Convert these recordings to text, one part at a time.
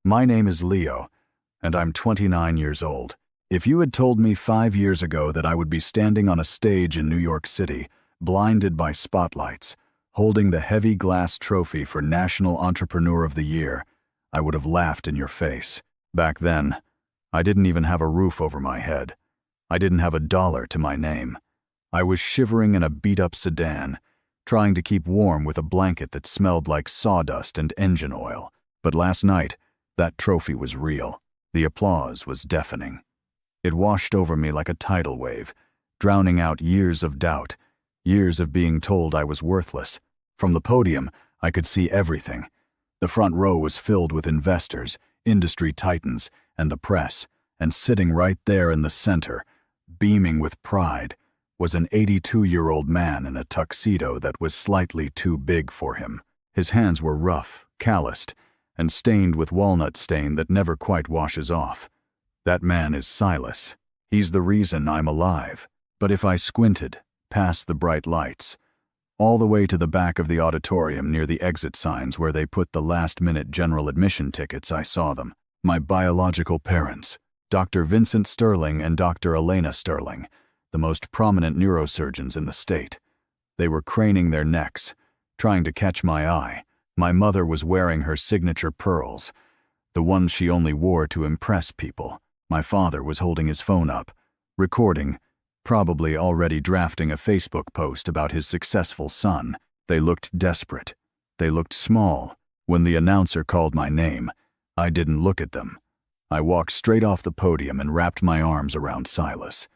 My name is Leo, and I'm 29 years old. If you had told me 5 years ago that I would be standing on a stage in New York City, blinded by spotlights, holding the heavy glass trophy for National Entrepreneur of the Year, I would have laughed in your face. Back then, I didn't even have a roof over my head. I didn't have $1 to my name. I was shivering in a beat-up sedan, trying to keep warm with a blanket that smelled like sawdust and engine oil. But last night, that trophy was real. The applause was deafening. It washed over me like a tidal wave, drowning out years of doubt, years of being told I was worthless. From the podium, I could see everything. The front row was filled with investors, industry titans, and the press, and sitting right there in the center, beaming with pride, was an 82-year-old man in a tuxedo that was slightly too big for him. His hands were rough, calloused, and stained with walnut stain that never quite washes off. That man is Silas. He's the reason I'm alive. But if I squinted, past the bright lights, all the way to the back of the auditorium near the exit signs where they put the last-minute general admission tickets, I saw them. My biological parents, Dr. Vincent Sterling and Dr. Elena Sterling, the most prominent neurosurgeons in the state. They were craning their necks, trying to catch my eye. My mother was wearing her signature pearls, the ones she only wore to impress people. My father was holding his phone up, recording, probably already drafting a Facebook post about his successful son. They looked desperate. They looked small. When the announcer called my name, I didn't look at them. I walked straight off the podium and wrapped my arms around Silas.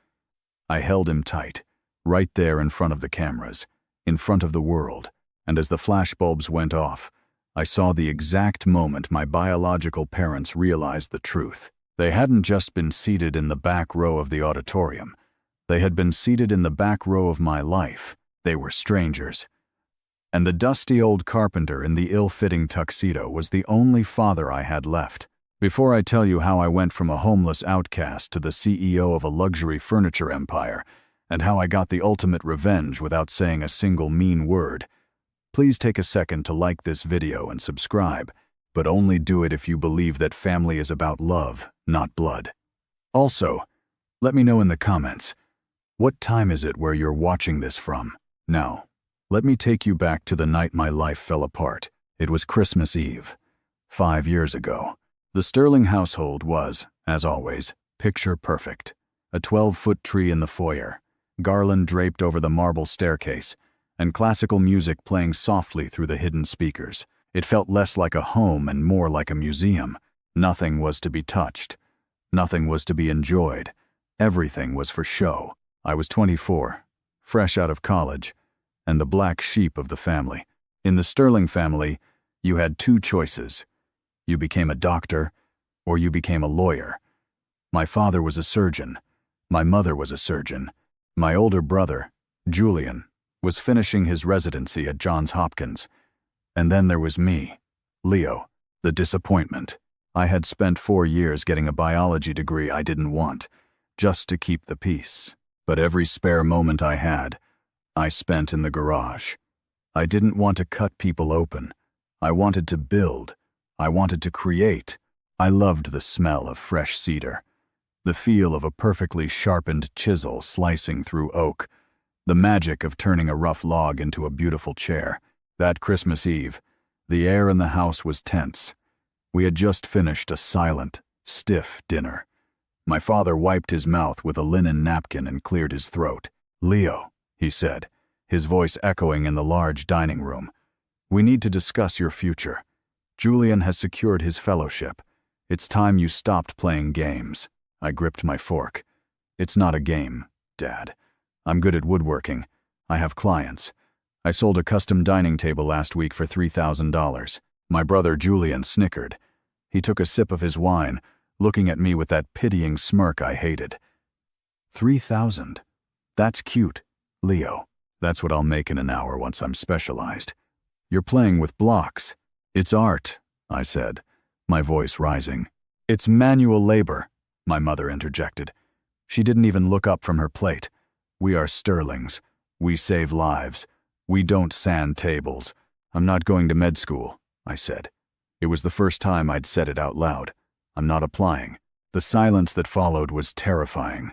I held him tight, right there in front of the cameras, in front of the world, and as the flashbulbs went off, I saw the exact moment my biological parents realized the truth. They hadn't just been seated in the back row of the auditorium. They had been seated in the back row of my life. They were strangers. And the dusty old carpenter in the ill-fitting tuxedo was the only father I had left. Before I tell you how I went from a homeless outcast to the CEO of a luxury furniture empire, and how I got the ultimate revenge without saying a single mean word, please take a second to like this video and subscribe, but only do it if you believe that family is about love, not blood. Also, let me know in the comments, what time is it where you're watching this from? Now, let me take you back to the night my life fell apart. It was Christmas Eve, 5 years ago. The Sterling household was, as always, picture perfect. A 12-foot tree in the foyer, garland draped over the marble staircase, and classical music playing softly through the hidden speakers. It felt less like a home and more like a museum. Nothing was to be touched. Nothing was to be enjoyed. Everything was for show. I was 24, fresh out of college, and the black sheep of the family. In the Sterling family, you had two choices. You became a doctor, or you became a lawyer. My father was a surgeon. My mother was a surgeon. My older brother, Julian, was finishing his residency at Johns Hopkins. And then there was me, Leo, the disappointment. I had spent 4 years getting a biology degree I didn't want, just to keep the peace. But every spare moment I had, I spent in the garage. I didn't want to cut people open. I wanted to build. I wanted to create. I loved the smell of fresh cedar, the feel of a perfectly sharpened chisel slicing through oak, the magic of turning a rough log into a beautiful chair. That Christmas Eve, the air in the house was tense. We had just finished a silent, stiff dinner. My father wiped his mouth with a linen napkin and cleared his throat. "Leo," he said, his voice echoing in the large dining room, "we need to discuss your future. Julian has secured his fellowship. It's time you stopped playing games." I gripped my fork. "It's not a game, Dad. I'm good at woodworking. I have clients. I sold a custom dining table last week for $3,000. My brother Julian snickered. He took a sip of his wine, looking at me with that pitying smirk I hated. $3,000? That's cute, Leo. That's what I'll make in an hour once I'm specialized. You're playing with blocks. It's art, I said, my voice rising. It's manual labor, my mother interjected. She didn't even look up from her plate. We are Sterlings. We save lives. We don't sand tables. I'm not going to med school, I said. It was the first time I'd said it out loud. I'm not applying. The silence that followed was terrifying.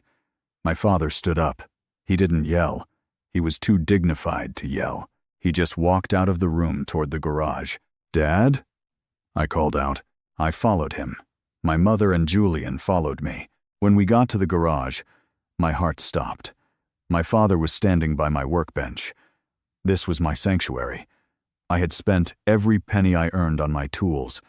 My father stood up. He didn't yell. He was too dignified to yell. He just walked out of the room toward the garage. "Dad?" I called out. I followed him. My mother and Julian followed me. When we got to the garage, my heart stopped. My father was standing by my workbench. This was my sanctuary. I had spent every penny I earned on my tools,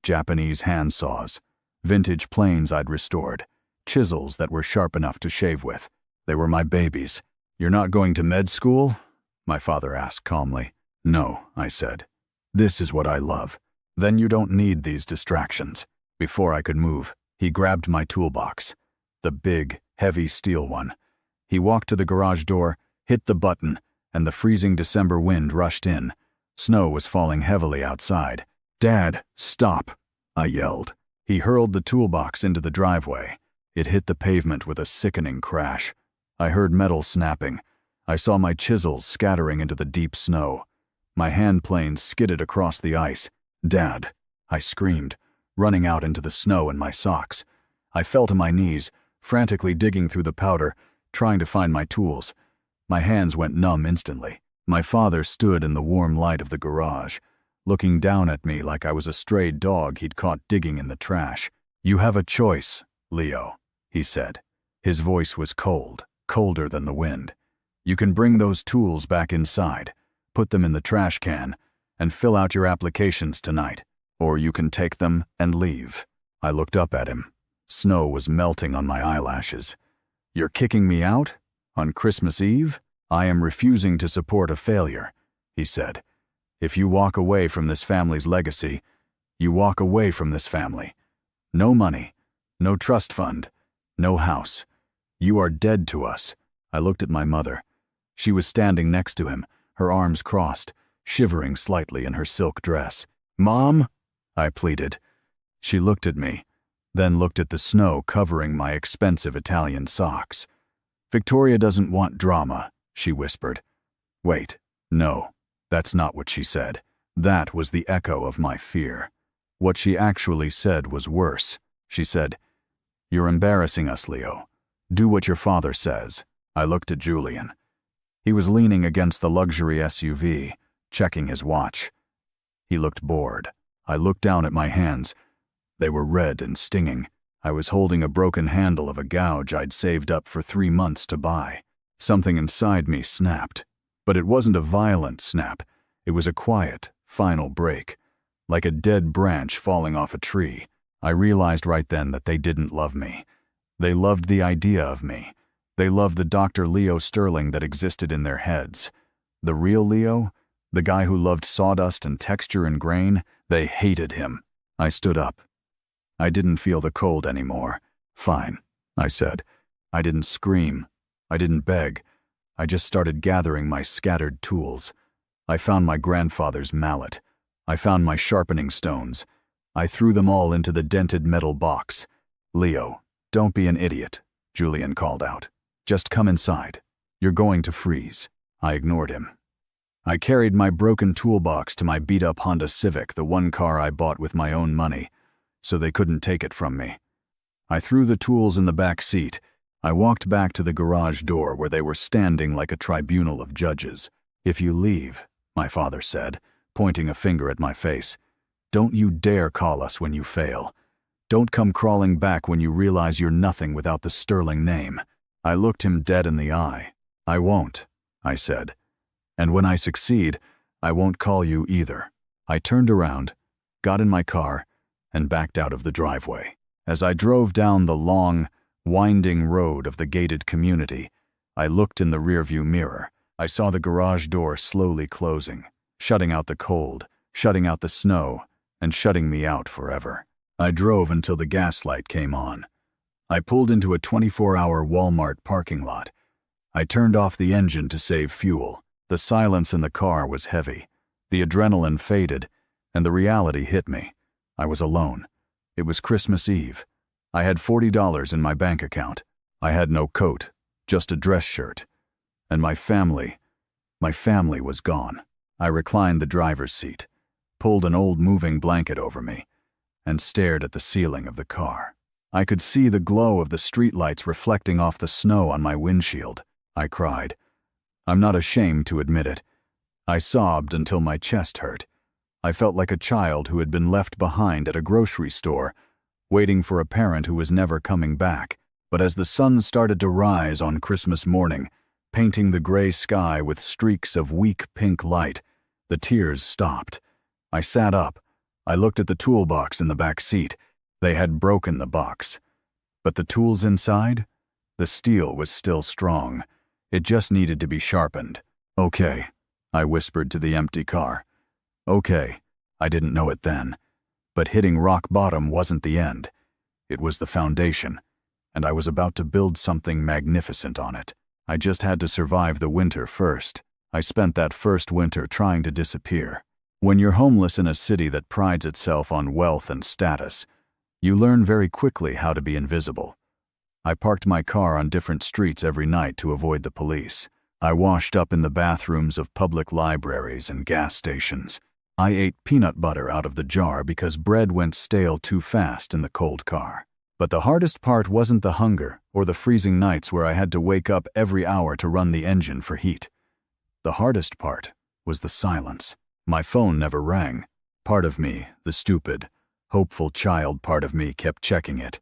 Japanese hand saws, vintage planes I'd restored, chisels that were sharp enough to shave with. They were my babies. "You're not going to med school?" my father asked calmly. "No," I said. "This is what I love." "Then you don't need these distractions." Before I could move, he grabbed my toolbox, the big, heavy steel one. He walked to the garage door, hit the button, and the freezing December wind rushed in. Snow was falling heavily outside. "Dad, stop!" I yelled. He hurled the toolbox into the driveway. It hit the pavement with a sickening crash. I heard metal snapping. I saw my chisels scattering into the deep snow. My hand planes skidded across the ice. "Dad!" I screamed, running out into the snow in my socks. I fell to my knees, frantically digging through the powder, trying to find my tools. My hands went numb instantly. My father stood in the warm light of the garage, looking down at me like I was a stray dog he'd caught digging in the trash. "You have a choice, Leo," he said. His voice was cold, colder than the wind. "You can bring those tools back inside, put them in the trash can, and fill out your applications tonight. Or you can take them and leave." I looked up at him. Snow was melting on my eyelashes. "You're kicking me out? On Christmas Eve?" "I am refusing to support a failure," he said. "If you walk away from this family's legacy, you walk away from this family. No money, no trust fund, no house. You are dead to us." I looked at my mother. She was standing next to him, her arms crossed, shivering slightly in her silk dress. "Mom?" I pleaded. She looked at me, then looked at the snow covering my expensive Italian socks. "Victoria doesn't want drama," she whispered. Wait, no, that's not what she said. That was the echo of my fear. What she actually said was worse. She said, "You're embarrassing us, Leo. Do what your father says." I looked at Julian. He was leaning against the luxury SUV, checking his watch. He looked bored. I looked down at my hands. They were red and stinging. I was holding a broken handle of a gouge I'd saved up for 3 months to buy. Something inside me snapped. But it wasn't a violent snap. It was a quiet, final break, like a dead branch falling off a tree. I realized right then that they didn't love me. They loved the idea of me. They loved the Dr. Leo Sterling that existed in their heads. The real Leo, the guy who loved sawdust and texture and grain, they hated him. I stood up. I didn't feel the cold anymore. "Fine," I said. I didn't scream. I didn't beg. I just started gathering my scattered tools. I found my grandfather's mallet. I found my sharpening stones. I threw them all into the dented metal box. "Leo, don't be an idiot," Julian called out. "Just come inside. You're going to freeze." I ignored him. I carried my broken toolbox to my beat-up Honda Civic, the one car I bought with my own money, so they couldn't take it from me. I threw the tools in the back seat. I walked back to the garage door where they were standing like a tribunal of judges. "If you leave," my father said, pointing a finger at my face, "don't you dare call us when you fail. Don't come crawling back when you realize you're nothing without the Sterling name." I looked him dead in the eye. "I won't," I said. "And when I succeed, I won't call you either." I turned around, got in my car, and backed out of the driveway. As I drove down the long, winding road of the gated community, I looked in the rearview mirror. I saw the garage door slowly closing, shutting out the cold, shutting out the snow, and shutting me out forever. I drove until the gas light came on. I pulled into a 24-hour Walmart parking lot. I turned off the engine to save fuel. The silence in the car was heavy. The adrenaline faded, and the reality hit me. I was alone. It was Christmas Eve. I had $40 in my bank account. I had no coat, just a dress shirt. And my family was gone. I reclined the driver's seat, pulled an old moving blanket over me and stared at the ceiling of the car. I could see the glow of the streetlights reflecting off the snow on my windshield. I cried. I'm not ashamed to admit it. I sobbed until my chest hurt. I felt like a child who had been left behind at a grocery store, waiting for a parent who was never coming back. But as the sun started to rise on Christmas morning, painting the gray sky with streaks of weak pink light, the tears stopped. I sat up. I looked at the toolbox in the back seat. They had broken the box. But the tools inside? The steel was still strong. It just needed to be sharpened. Okay, I whispered to the empty car. Okay, I didn't know it then. But hitting rock bottom wasn't the end. It was the foundation, and I was about to build something magnificent on it. I just had to survive the winter first. I spent that first winter trying to disappear. When you're homeless in a city that prides itself on wealth and status, you learn very quickly how to be invisible. I parked my car on different streets every night to avoid the police. I washed up in the bathrooms of public libraries and gas stations. I ate peanut butter out of the jar because bread went stale too fast in the cold car. But the hardest part wasn't the hunger or the freezing nights where I had to wake up every hour to run the engine for heat. The hardest part was the silence. My phone never rang. Part of me, the stupid, hopeful child part of me, kept checking it.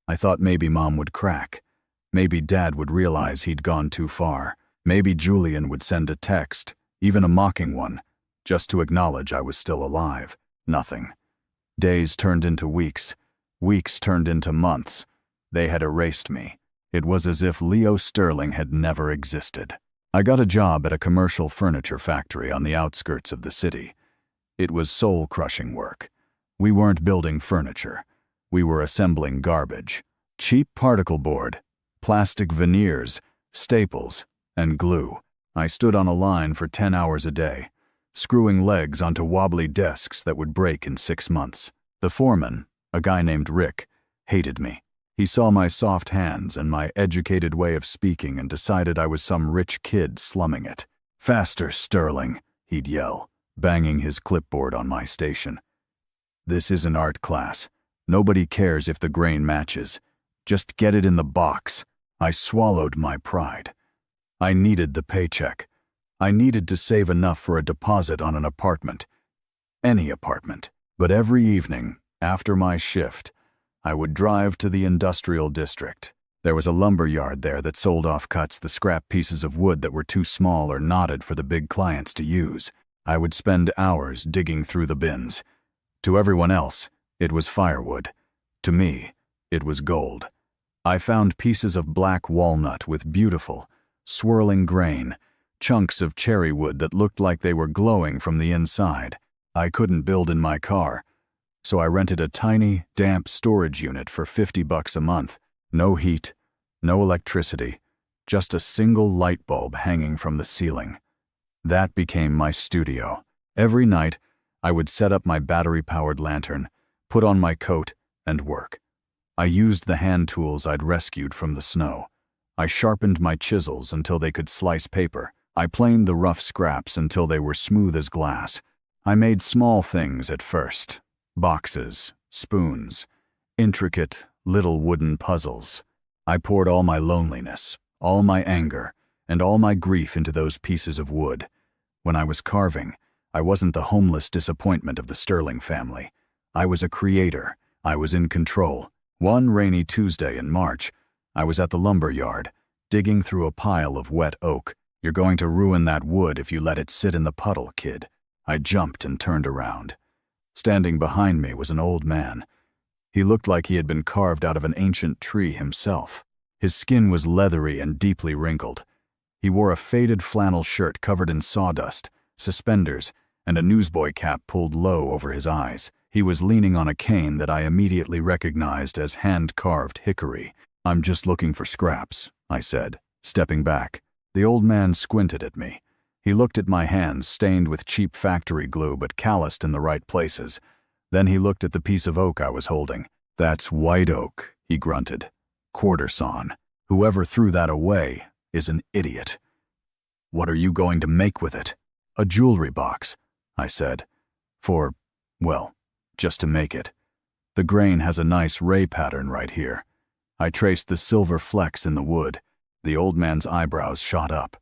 I thought maybe Mom would crack. Maybe Dad would realize he'd gone too far. Maybe Julian would send a text, even a mocking one, just to acknowledge I was still alive. Nothing. Days turned into weeks. Weeks turned into months. They had erased me. It was as if Leo Sterling had never existed. I got a job at a commercial furniture factory on the outskirts of the city. It was soul-crushing work. We weren't building furniture. We were assembling garbage. Cheap particle board, plastic veneers, staples, and glue. I stood on a line for 10 hours a day, screwing legs onto wobbly desks that would break in 6 months. The foreman, a guy named Rick, hated me. He saw my soft hands and my educated way of speaking and decided I was some rich kid slumming it. "Faster, Sterling," he'd yell, banging his clipboard on my station. "This is an art class. Nobody cares if the grain matches. Just get it in the box." I swallowed my pride. I needed the paycheck. I needed to save enough for a deposit on an apartment. Any apartment. But every evening, after my shift, I would drive to the industrial district. There was a lumber yard there that sold offcuts, the scrap pieces of wood that were too small or knotted for the big clients to use. I would spend hours digging through the bins. To everyone else, it was firewood. To me, it was gold. I found pieces of black walnut with beautiful, swirling grain, chunks of cherry wood that looked like they were glowing from the inside. I couldn't build in my car, so I rented a tiny, damp storage unit for $50 a month. No heat, no electricity, just a single light bulb hanging from the ceiling. That became my studio. Every night, I would set up my battery-powered lantern, put on my coat, and work. I used the hand tools I'd rescued from the snow. I sharpened my chisels until they could slice paper. I planed the rough scraps until they were smooth as glass. I made small things at first. Boxes, spoons, intricate little wooden puzzles. I poured all my loneliness, all my anger, and all my grief into those pieces of wood. When I was carving, I wasn't the homeless disappointment of the Sterling family. I was a creator. I was in control. One rainy Tuesday in March, I was at the lumber yard, digging through a pile of wet oak. "You're going to ruin that wood if you let it sit in the puddle, kid." I jumped and turned around. Standing behind me was an old man. He looked like he had been carved out of an ancient tree himself. His skin was leathery and deeply wrinkled. He wore a faded flannel shirt covered in sawdust, suspenders, and a newsboy cap pulled low over his eyes. He was leaning on a cane that I immediately recognized as hand-carved hickory. "I'm just looking for scraps," I said, stepping back. The old man squinted at me. He looked at my hands, stained with cheap factory glue but calloused in the right places. Then he looked at the piece of oak I was holding. "That's white oak," he grunted. "Quarter sawn. Whoever threw that away is an idiot." "What are you going to make with it?" "A jewelry box," I said. For, well, just to make it. The grain has a nice ray pattern right here. I traced the silver flecks in the wood. The old man's eyebrows shot up.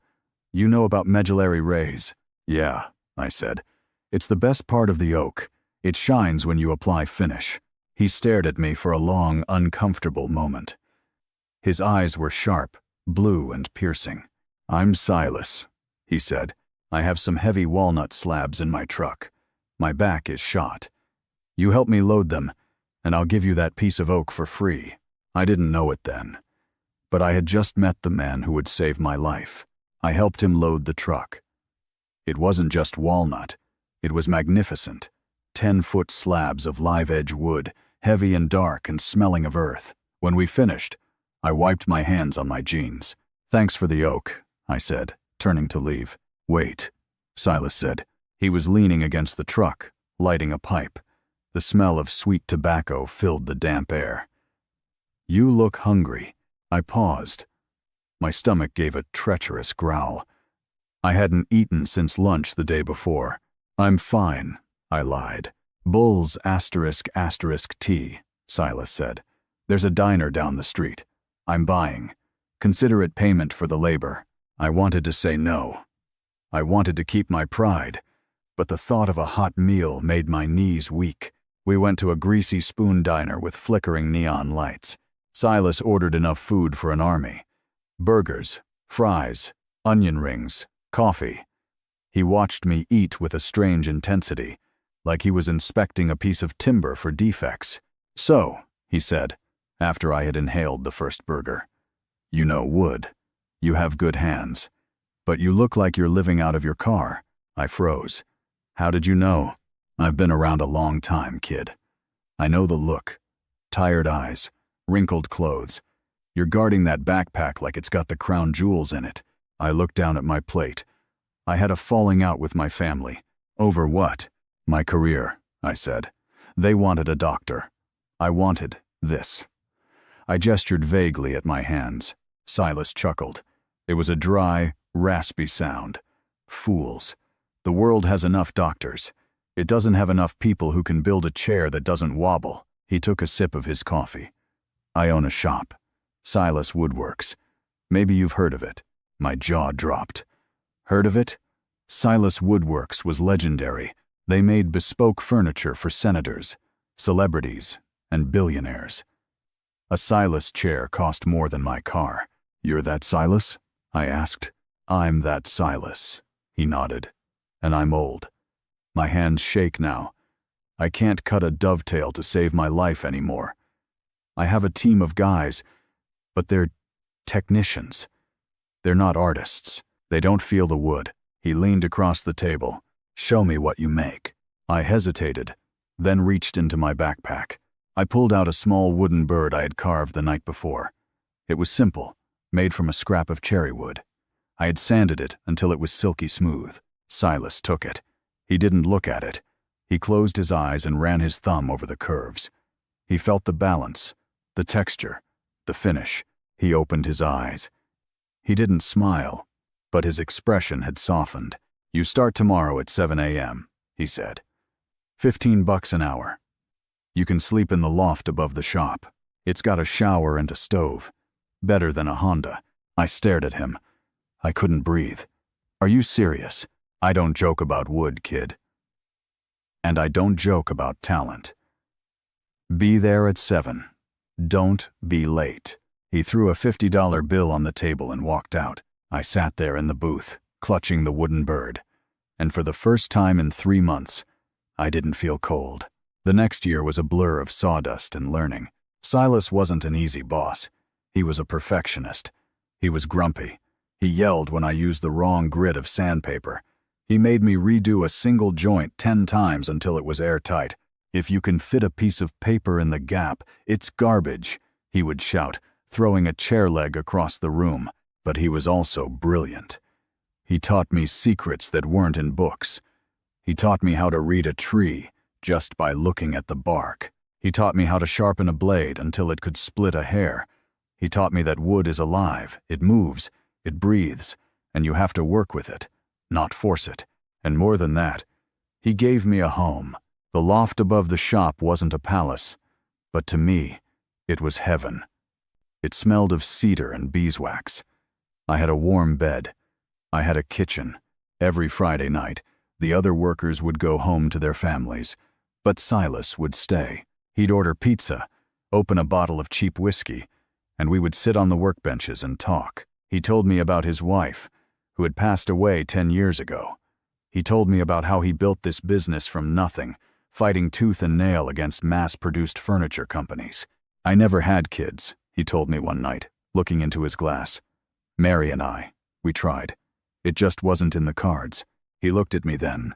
You know about medullary rays? Yeah, I said. It's the best part of the oak. It shines when you apply finish. He stared at me for a long, uncomfortable moment. His eyes were sharp, blue and piercing. I'm Silas, he said. I have some heavy walnut slabs in my truck. My back is shot. You help me load them, and I'll give you that piece of oak for free. I didn't know it then, but I had just met the man who would save my life. I helped him load the truck. It wasn't just walnut. It was magnificent. 10-foot slabs of live-edge wood, heavy and dark and smelling of earth. When we finished, I wiped my hands on my jeans. Thanks for the oak, I said, turning to leave. Wait, Silas said. He was leaning against the truck, lighting a pipe. The smell of sweet tobacco filled the damp air. You look hungry. I paused. My stomach gave a treacherous growl. I hadn't eaten since lunch the day before. I'm fine, I lied. Bulls *** tea, Silas said. There's a diner down the street. I'm buying. Consider it payment for the labor. I wanted to say no. I wanted to keep my pride, but the thought of a hot meal made my knees weak. We went to a greasy spoon diner with flickering neon lights. Silas ordered enough food for an army. Burgers, fries, onion rings, coffee. He watched me eat with a strange intensity, like he was inspecting a piece of timber for defects. So, he said, after I had inhaled the first burger, you know wood. You have good hands. But you look like you're living out of your car. I froze. How did you know? I've been around a long time, kid. I know the look. Tired eyes, wrinkled clothes. You're guarding that backpack like it's got the crown jewels in it. I looked down at my plate. I had a falling out with my family. Over what? My career, I said. They wanted a doctor. I wanted this. I gestured vaguely at my hands. Silas chuckled. It was a dry, raspy sound. Fools. The world has enough doctors. It doesn't have enough people who can build a chair that doesn't wobble. He took a sip of his coffee. I own a shop. Silas Woodworks. Maybe you've heard of it. My jaw dropped. Heard of it? Silas Woodworks was legendary. They made bespoke furniture for senators, celebrities, and billionaires. A Silas chair cost more than my car. You're that Silas? I asked. I'm that Silas, he nodded. And I'm old. My hands shake now. I can't cut a dovetail to save my life anymore. I have a team of guys, but they're technicians. They're not artists. They don't feel the wood. He leaned across the table. Show me what you make. I hesitated, then reached into my backpack. I pulled out a small wooden bird I had carved the night before. It was simple, made from a scrap of cherry wood. I had sanded it until it was silky smooth. Silas took it. He didn't look at it. He closed his eyes and ran his thumb over the curves. He felt the balance, the texture, the finish. He opened his eyes. He didn't smile, but his expression had softened. You start tomorrow at 7 a.m., he said. $15 an hour. You can sleep in the loft above the shop. It's got a shower and a stove. Better than a Honda. I stared at him. I couldn't breathe. Are you serious? I don't joke about wood, kid. And I don't joke about talent. Be there at 7. Don't be late. He threw a $50 bill on the table and walked out. I sat there in the booth, clutching the wooden bird. And for the first time in 3 months, I didn't feel cold. The next year was a blur of sawdust and learning. Silas wasn't an easy boss. He was a perfectionist. He was grumpy. He yelled when I used the wrong grit of sandpaper. He made me redo a single joint 10 times until it was airtight. If you can fit a piece of paper in the gap, it's garbage, he would shout, throwing a chair leg across the room. But he was also brilliant. He taught me secrets that weren't in books. He taught me how to read a tree just by looking at the bark. He taught me how to sharpen a blade until it could split a hair. He taught me that wood is alive, it moves, it breathes, and you have to work with it, not force it. And more than that, He gave me a home. The loft above the shop wasn't a palace, but to me, it was heaven. It smelled of cedar and beeswax. I had a warm bed. I had a kitchen. Every Friday night, the other workers would go home to their families, but Silas would stay. He'd order pizza, open a bottle of cheap whiskey, and we would sit on the workbenches and talk. He told me about his wife, who had passed away 10 years ago. He told me about how he built this business from nothing, fighting tooth and nail against mass-produced furniture companies. I never had kids, he told me one night, looking into his glass. Mary and I, we tried. It just wasn't in the cards. He looked at me then,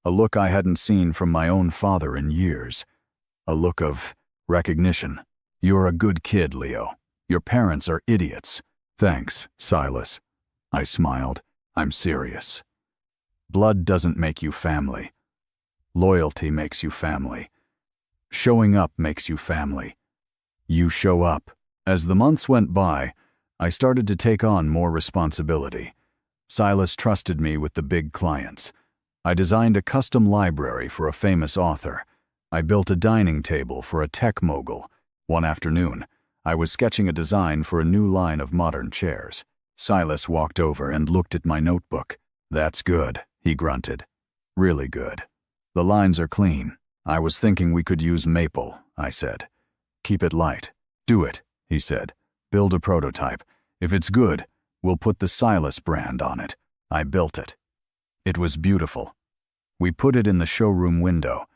a look I hadn't seen from my own father in years. A look of recognition. You're a good kid, Leo. Your parents are idiots. Thanks, Silas. I smiled. I'm serious. Blood doesn't make you family. Loyalty makes you family. Showing up makes you family. You show up. As the months went by, I started to take on more responsibility. Silas trusted me with the big clients. I designed a custom library for a famous author. I built a dining table for a tech mogul. One afternoon, I was sketching a design for a new line of modern chairs. Silas walked over and looked at my notebook. That's good, he grunted. Really good. The lines are clean. I was thinking we could use maple, I said. Keep it light. Do it, he said. Build a prototype. If it's good, we'll put the Silas brand on it. I built it. It was beautiful. We put it in the showroom window.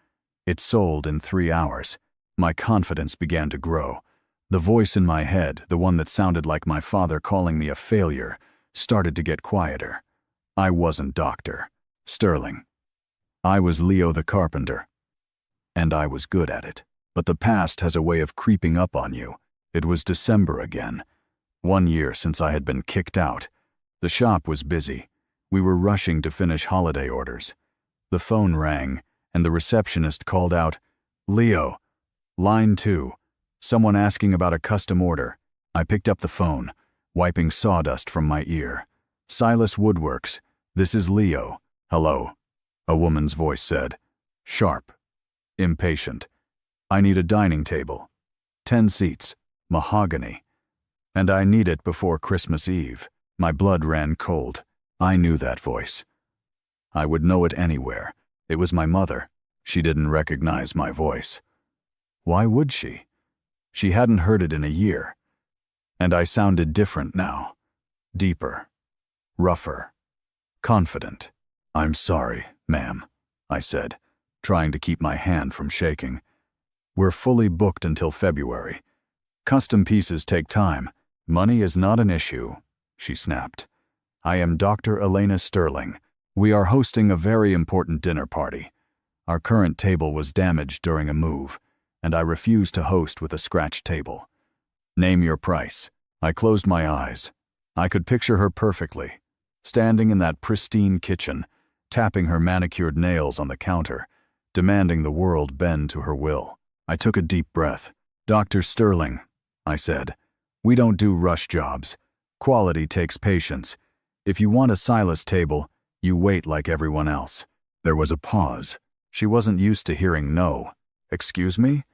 It sold in 3 hours. My confidence began to grow. The voice in my head, the one that sounded like my father calling me a failure, started to get quieter. I wasn't Dr. Sterling. I was Leo the Carpenter. And I was good at it. But the past has a way of creeping up on you. It was December again. 1 year since I had been kicked out. The shop was busy. We were rushing to finish holiday orders. The phone rang, and the receptionist called out, "Leo, line 2. Someone asking about a custom order." I picked up the phone, wiping sawdust from my ear. "Silas Woodworks, this is Leo." "Hello," a woman's voice said. Sharp. Impatient. "I need a dining table. 10 seats. Mahogany. And I need it before Christmas Eve." My blood ran cold. I knew that voice. I would know it anywhere. It was my mother. She didn't recognize my voice. Why would she? She hadn't heard it in a year. And I sounded different now. Deeper. Rougher. Confident. "I'm sorry, ma'am," I said, trying to keep my hand from shaking. "We're fully booked until February. Custom pieces take time. Money is not an issue," she snapped. "I am Dr. Elena Sterling. We are hosting a very important dinner party. Our current table was damaged during a move, and I refuse to host with a scratched table. Name your price." I closed my eyes. I could picture her perfectly, standing in that pristine kitchen, tapping her manicured nails on the counter, demanding the world bend to her will. I took a deep breath. "Dr. Sterling," I said, "we don't do rush jobs. Quality takes patience. If you want a Silas table, you wait like everyone else." There was a pause. She wasn't used to hearing no. "Excuse me?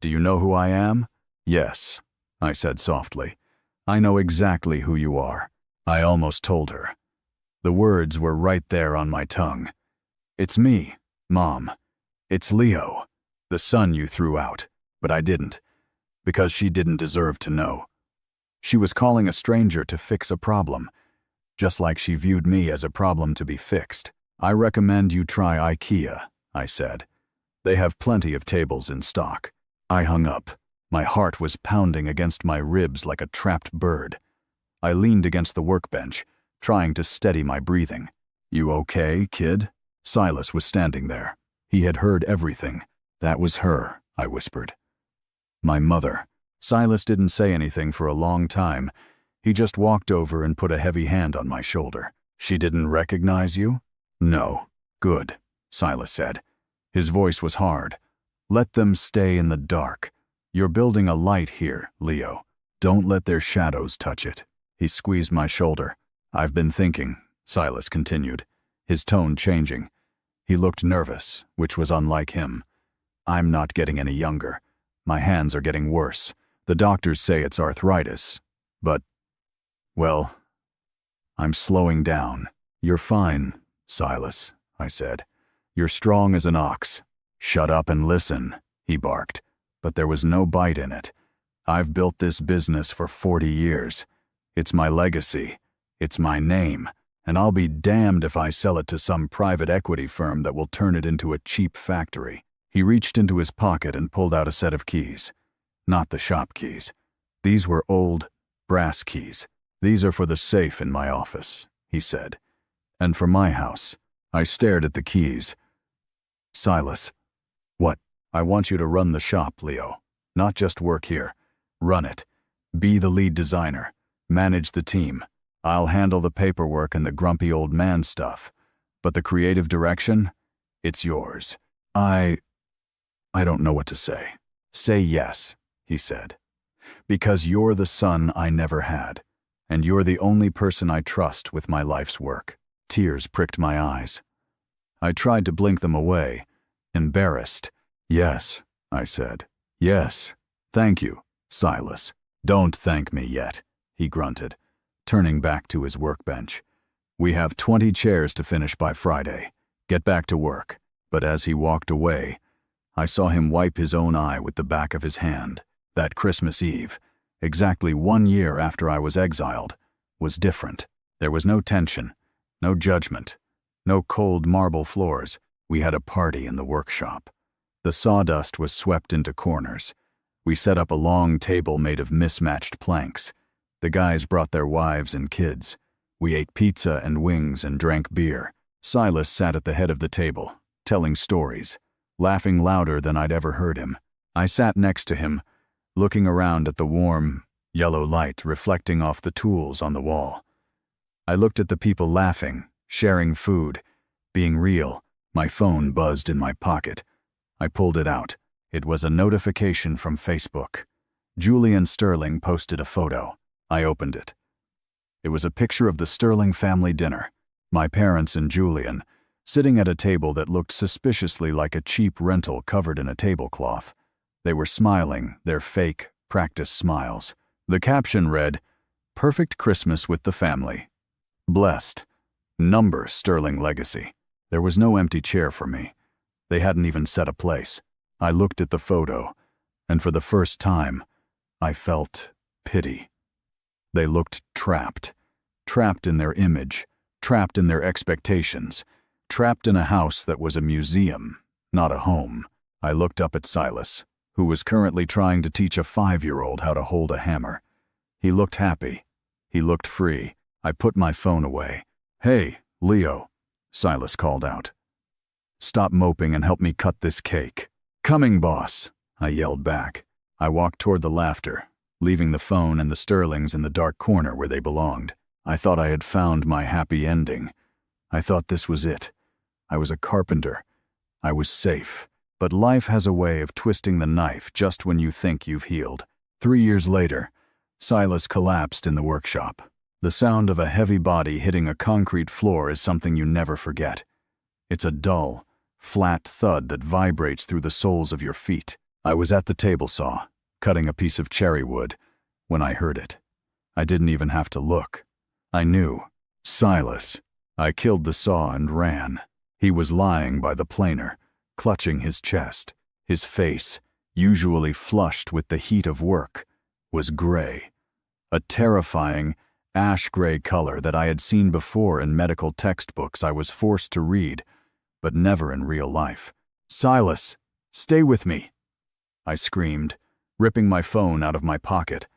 Do you know who I am?" "Yes," I said softly. "I know exactly who you are." I almost told her. The words were right there on my tongue. "It's me, Mom. It's Leo, the son you threw out." But I didn't, because she didn't deserve to know. She was calling a stranger to fix a problem, just like she viewed me as a problem to be fixed. "I recommend you try IKEA," I said. "They have plenty of tables in stock." I hung up. My heart was pounding against my ribs like a trapped bird. I leaned against the workbench, trying to steady my breathing. "You okay, kid?" Silas was standing there. He had heard everything. "That was her," I whispered. "My mother." Silas didn't say anything for a long time. He just walked over and put a heavy hand on my shoulder. "She didn't recognize you?" "No." "Good," Silas said. His voice was hard. "Let them stay in the dark. You're building a light here, Leo. Don't let their shadows touch it." He squeezed my shoulder. "I've been thinking," Silas continued, his tone changing. He looked nervous, which was unlike him. I'm not getting any younger. My hands are getting worse. The doctors say it's arthritis. But, well, I'm slowing down. You're fine, Silas, I said. You're strong as an ox. Shut up and listen, he barked. But there was no bite in it. I've built this business for 40 years. It's my legacy. It's my name. And I'll be damned if I sell it to some private equity firm that will turn it into a cheap factory. He reached into his pocket and pulled out a set of keys. Not the shop keys. These were old, brass keys. These are for the safe in my office, he said. And for my house. I stared at the keys. Silas. What? I want you to run the shop, Leo. Not just work here. Run it. Be the lead designer. Manage the team. I'll handle the paperwork and the grumpy old man stuff. But the creative direction? It's yours. I don't know what to say. Say yes, he said. Because you're the son I never had. And you're the only person I trust with my life's work. Tears pricked my eyes. I tried to blink them away, embarrassed. Yes, I said. Yes. Thank you, Silas. Don't thank me yet, he grunted, turning back to his workbench. We have 20 chairs to finish by Friday. Get back to work. But as he walked away, I saw him wipe his own eye with the back of his hand. That Christmas Eve, exactly 1 year after I was exiled, was different. There was no tension, no judgment, no cold marble floors. We had a party in the workshop. The sawdust was swept into corners. We set up a long table made of mismatched planks. The guys brought their wives and kids. We ate pizza and wings and drank beer. Silas sat at the head of the table, telling stories, laughing louder than I'd ever heard him. I sat next to him, looking around at the warm, yellow light reflecting off the tools on the wall. I looked at the people laughing, sharing food, being real. My phone buzzed in my pocket. I pulled it out. It was a notification from Facebook. Julian Sterling posted a photo. I opened it. It was a picture of the Sterling family dinner. My parents and Julian, sitting at a table that looked suspiciously like a cheap rental covered in a tablecloth. They were smiling, their fake, practiced smiles. The caption read, "Perfect Christmas with the family. Blessed. Number Sterling legacy." There was no empty chair for me. They hadn't even set a place. I looked at the photo, and for the first time, I felt pity. They looked trapped. Trapped in their image, trapped in their expectations, trapped in a house that was a museum, not a home. I looked up at Silas, who was currently trying to teach a 5-year-old how to hold a hammer. He looked happy. He looked free. I put my phone away. "Hey, Leo," Silas called out. "Stop moping and help me cut this cake." "Coming, boss," I yelled back. I walked toward the laughter, leaving the phone and the Sterlings in the dark corner where they belonged. I thought I had found my happy ending. I thought this was it. I was a carpenter. I was safe. But life has a way of twisting the knife just when you think you've healed. 3 years later, Silas collapsed in the workshop. The sound of a heavy body hitting a concrete floor is something you never forget. It's a dull, flat thud that vibrates through the soles of your feet. I was at the table saw, cutting a piece of cherry wood, when I heard it. I didn't even have to look. I knew. Silas. I killed the saw and ran. He was lying by the planer, clutching his chest. His face, usually flushed with the heat of work, was gray. A terrifying, ash-gray color that I had seen before in medical textbooks I was forced to read, but never in real life. "Silas, stay with me," I screamed, ripping my phone out of my pocket.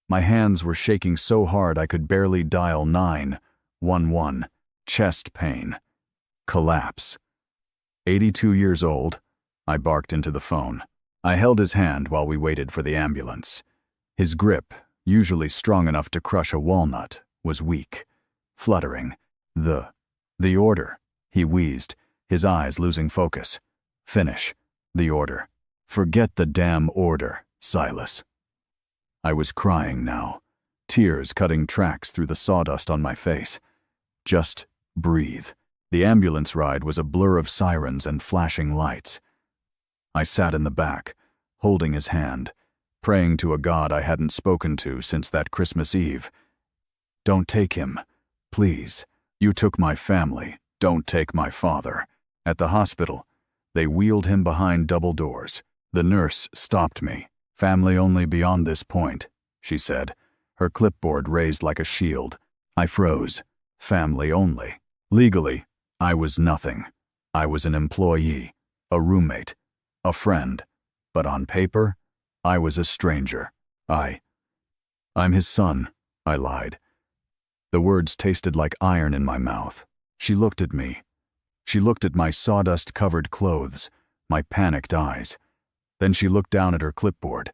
My hands were shaking so hard I could barely dial 911. Chest pain. Collapse. 82 years old, I barked into the phone. I held his hand while we waited for the ambulance. His grip, usually strong enough to crush a walnut, was weak, fluttering. The order, he wheezed, his eyes losing focus. "Finish. The order. Forget the damn order, Silas." I was crying now, tears cutting tracks through the sawdust on my face. "Just breathe. The ambulance ride was a blur of sirens and flashing lights. I sat in the back, holding his hand, praying to a God I hadn't spoken to since that Christmas Eve. "Don't take him, please. You took my family. Don't take my father." At the hospital, they wheeled him behind double doors. The nurse stopped me. "Family only beyond this point," she said, her clipboard raised like a shield. I froze. Family only. Legally, I was nothing. I was an employee, a roommate, a friend. But on paper, I was a stranger. I'm his son," I lied. The words tasted like iron in my mouth. She looked at me. She looked at my sawdust-covered clothes, my panicked eyes. Then she looked down at her clipboard.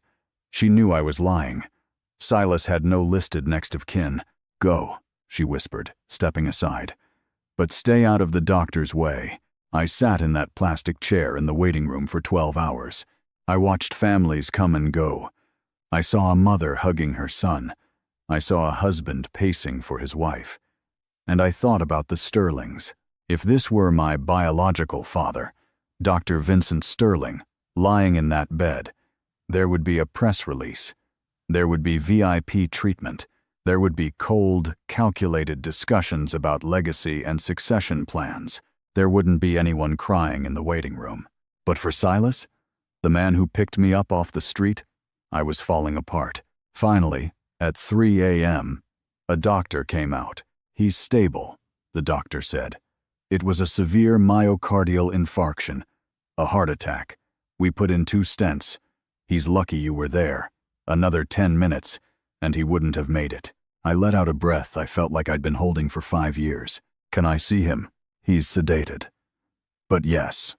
She knew I was lying. Silas had no listed next of kin. "Go," she whispered, stepping aside. "But stay out of the doctor's way." I sat in that plastic chair in the waiting room for 12 hours. I watched families come and go. I saw a mother hugging her son. I saw a husband pacing for his wife. And I thought about the Sterlings. If this were my biological father, Dr. Vincent Sterling, lying in that bed, there would be a press release. There would be VIP treatment. There would be cold, calculated discussions about legacy and succession plans. There wouldn't be anyone crying in the waiting room. But for Silas, the man who picked me up off the street, I was falling apart. Finally, at 3 a.m., a doctor came out. "He's stable," the doctor said. It was a severe myocardial infarction, a heart attack. We put in 2 stents. He's lucky you were there. Another 10 minutes, and he wouldn't have made it. I let out a breath I felt like I'd been holding for 5 years. "Can I see him?" "He's sedated." But yes,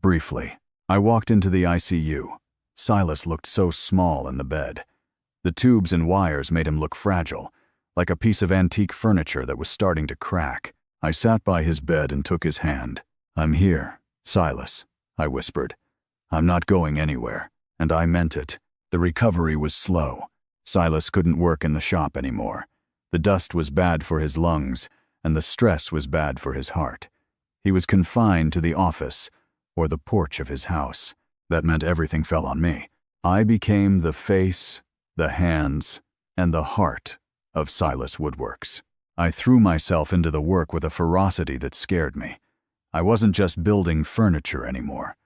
briefly. I walked into the ICU. Silas looked so small in the bed. The tubes and wires made him look fragile, like a piece of antique furniture that was starting to crack. I sat by his bed and took his hand. "I'm here, Silas," I whispered. "I'm not going anywhere." And I meant it. The recovery was slow. Silas couldn't work in the shop anymore. The dust was bad for his lungs, and the stress was bad for his heart. He was confined to the office, or the porch of his house. That meant everything fell on me. I became the face, the hands, and the heart of Silas Woodworks. I threw myself into the work with a ferocity that scared me. I wasn't just building furniture anymore.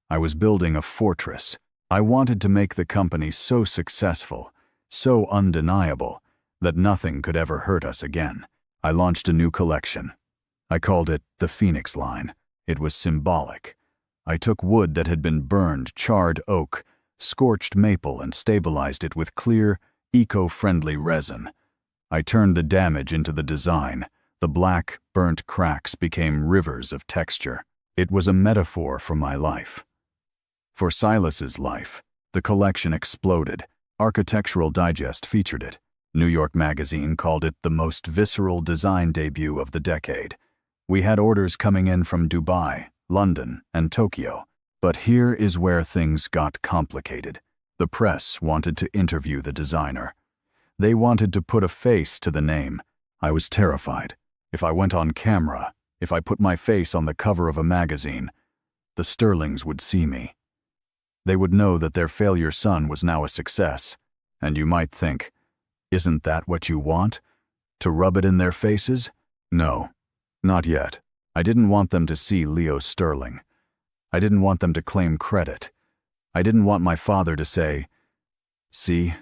I was building a fortress. I wanted to make the company so successful, so undeniable, that nothing could ever hurt us again. I launched a new collection. I called it the Phoenix line. It was symbolic. I took wood that had been burned, charred oak, scorched maple, and stabilized it with clear, eco-friendly resin. I turned the damage into the design. The black, burnt cracks became rivers of texture. It was a metaphor for my life. For Silas's life, the collection exploded. Architectural Digest featured it. New York Magazine called it the most visceral design debut of the decade. We had orders coming in from Dubai, London, and Tokyo. But here is where things got complicated. The press wanted to interview the designer. They wanted to put a face to the name. I was terrified. If I went on camera, if I put my face on the cover of a magazine, the Sterlings would see me. They would know that their failure son was now a success. And you might think, isn't that what you want? To rub it in their faces? No, not yet. I didn't want them to see Leo Sterling. I didn't want them to claim credit. I didn't want my father to say, "See,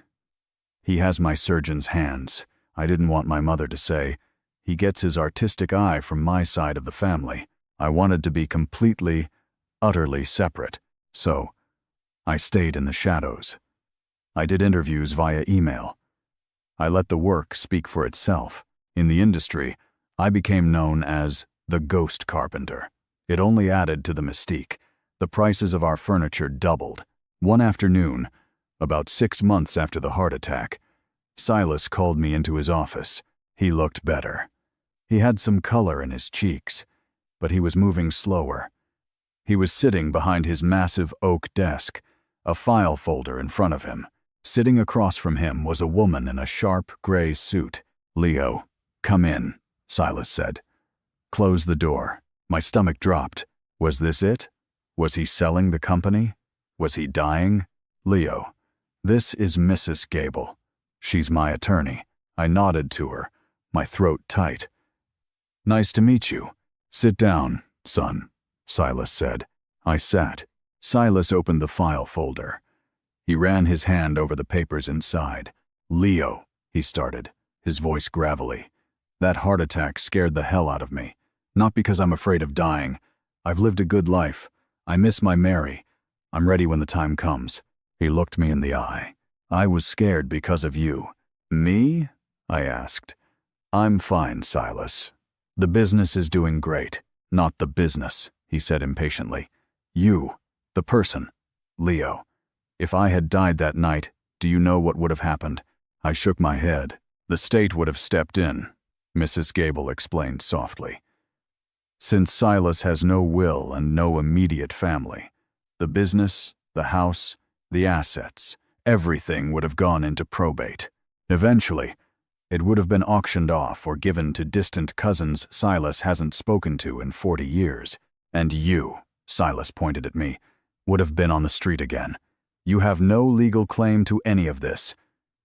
he has my surgeon's hands." I didn't want my mother to say, "He gets his artistic eye from my side of the family." I wanted to be completely, utterly separate. So, I stayed in the shadows. I did interviews via email. I let the work speak for itself. In the industry, I became known as the Ghost Carpenter. It only added to the mystique. The prices of our furniture doubled. One afternoon, about 6 months after the heart attack, Silas called me into his office. He looked better. He had some color in his cheeks, but he was moving slower. He was sitting behind his massive oak desk, a file folder in front of him. Sitting across from him was a woman in a sharp gray suit. "Leo, come in," Silas said. "Close the door." My stomach dropped. Was this it? Was he selling the company? Was he dying? Leo, this is Mrs. Gable. She's my attorney. I nodded to her, my throat tight. Nice to meet you. Sit down, son, Silas said. I sat. Silas opened the file folder. He ran his hand over the papers inside. Leo, he started, his voice gravelly. That heart attack scared the hell out of me. Not because I'm afraid of dying. I've lived a good life. I miss my Mary. I'm ready when the time comes. He looked me in the eye. I was scared because of you. Me? I asked. I'm fine, Silas. The business is doing great. Not the business, he said impatiently. You, the person. Leo, if I had died that night, do you know what would have happened? I shook my head. The state would have stepped in, Mrs. Gable explained softly. Since Silas has no will and no immediate family, the business, the house, the assets, everything would have gone into probate. Eventually, it would have been auctioned off or given to distant cousins Silas hasn't spoken to in 40 years. And you, Silas pointed at me, would have been on the street again. You have no legal claim to any of this.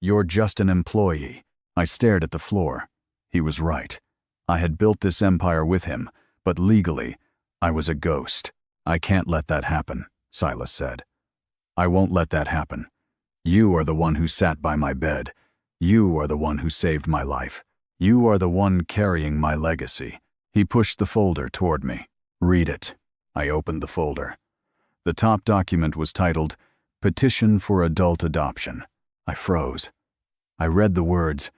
You're just an employee. I stared at the floor. He was right. I had built this empire with him, but legally, I was a ghost. I can't let that happen, Silas said. I won't let that happen. You are the one who sat by my bed. You are the one who saved my life. You are the one carrying my legacy. He pushed the folder toward me. Read it. I opened the folder. The top document was titled, Petition for Adult Adoption. I froze. I read the words,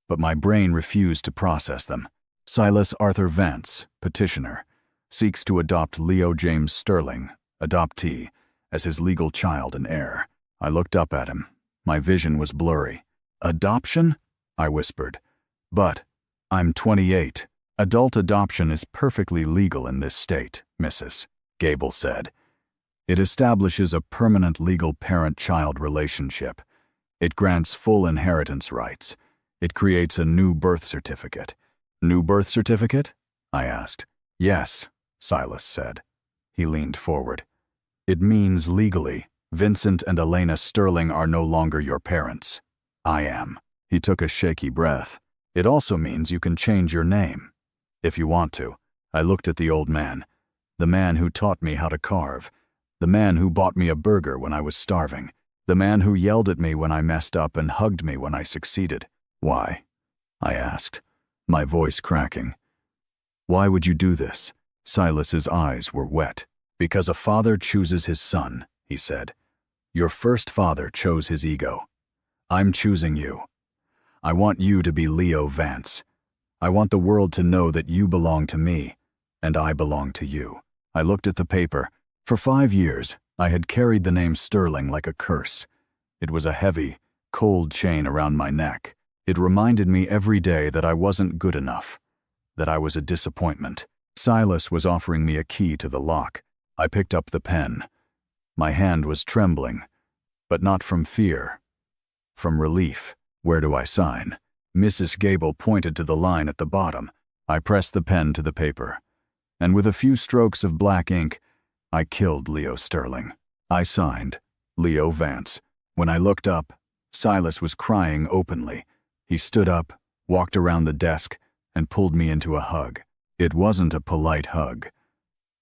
but my brain refused to process them. Silas Arthur Vance, petitioner, seeks to adopt Leo James Sterling, adoptee, as his legal child and heir. I looked up at him. My vision was blurry. Adoption? I whispered. But I'm 28. Adult adoption is perfectly legal in this state, Mrs. Gable said. It establishes a permanent legal parent-child relationship. It grants full inheritance rights. It creates a new birth certificate. New birth certificate? I asked. Yes, Silas said. He leaned forward. It means legally, Vincent and Elena Sterling are no longer your parents. I am. He took a shaky breath. It also means you can change your name. If you want to. I looked at the old man. The man who taught me how to carve. The man who bought me a burger when I was starving. The man who yelled at me when I messed up and hugged me when I succeeded. Why? I asked, my voice cracking. Why would you do this? Silas's eyes were wet. Because a father chooses his son, he said. Your first father chose his ego. I'm choosing you. I want you to be Leo Vance. I want the world to know that you belong to me, and I belong to you. I looked at the paper. For 5 years, I had carried the name Sterling like a curse. It was a heavy, cold chain around my neck. It reminded me every day that I wasn't good enough, that I was a disappointment. Silas was offering me a key to the lock. I picked up the pen. My hand was trembling, but not from fear, from relief. Where do I sign? Mrs. Gable pointed to the line at the bottom. I pressed the pen to the paper, and with a few strokes of black ink, I killed Leo Sterling. I signed, Leo Vance. When I looked up, Silas was crying openly. He stood up, walked around the desk, and pulled me into a hug. It wasn't a polite hug.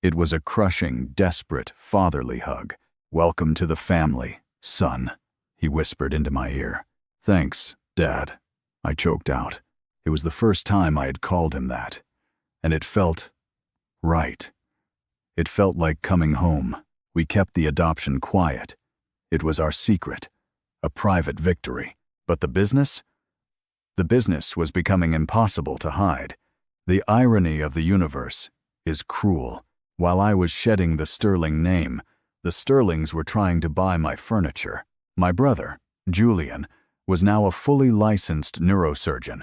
It was a crushing, desperate, fatherly hug. Welcome to the family, son, he whispered into my ear. Thanks, Dad, I choked out. It was the first time I had called him that, and it felt right. It felt like coming home. We kept the adoption quiet. It was our secret, a private victory. But the business? The business was becoming impossible to hide. The irony of the universe is cruel. While I was shedding the Sterling name, the Sterlings were trying to buy my furniture. My brother, Julian, was now a fully licensed neurosurgeon.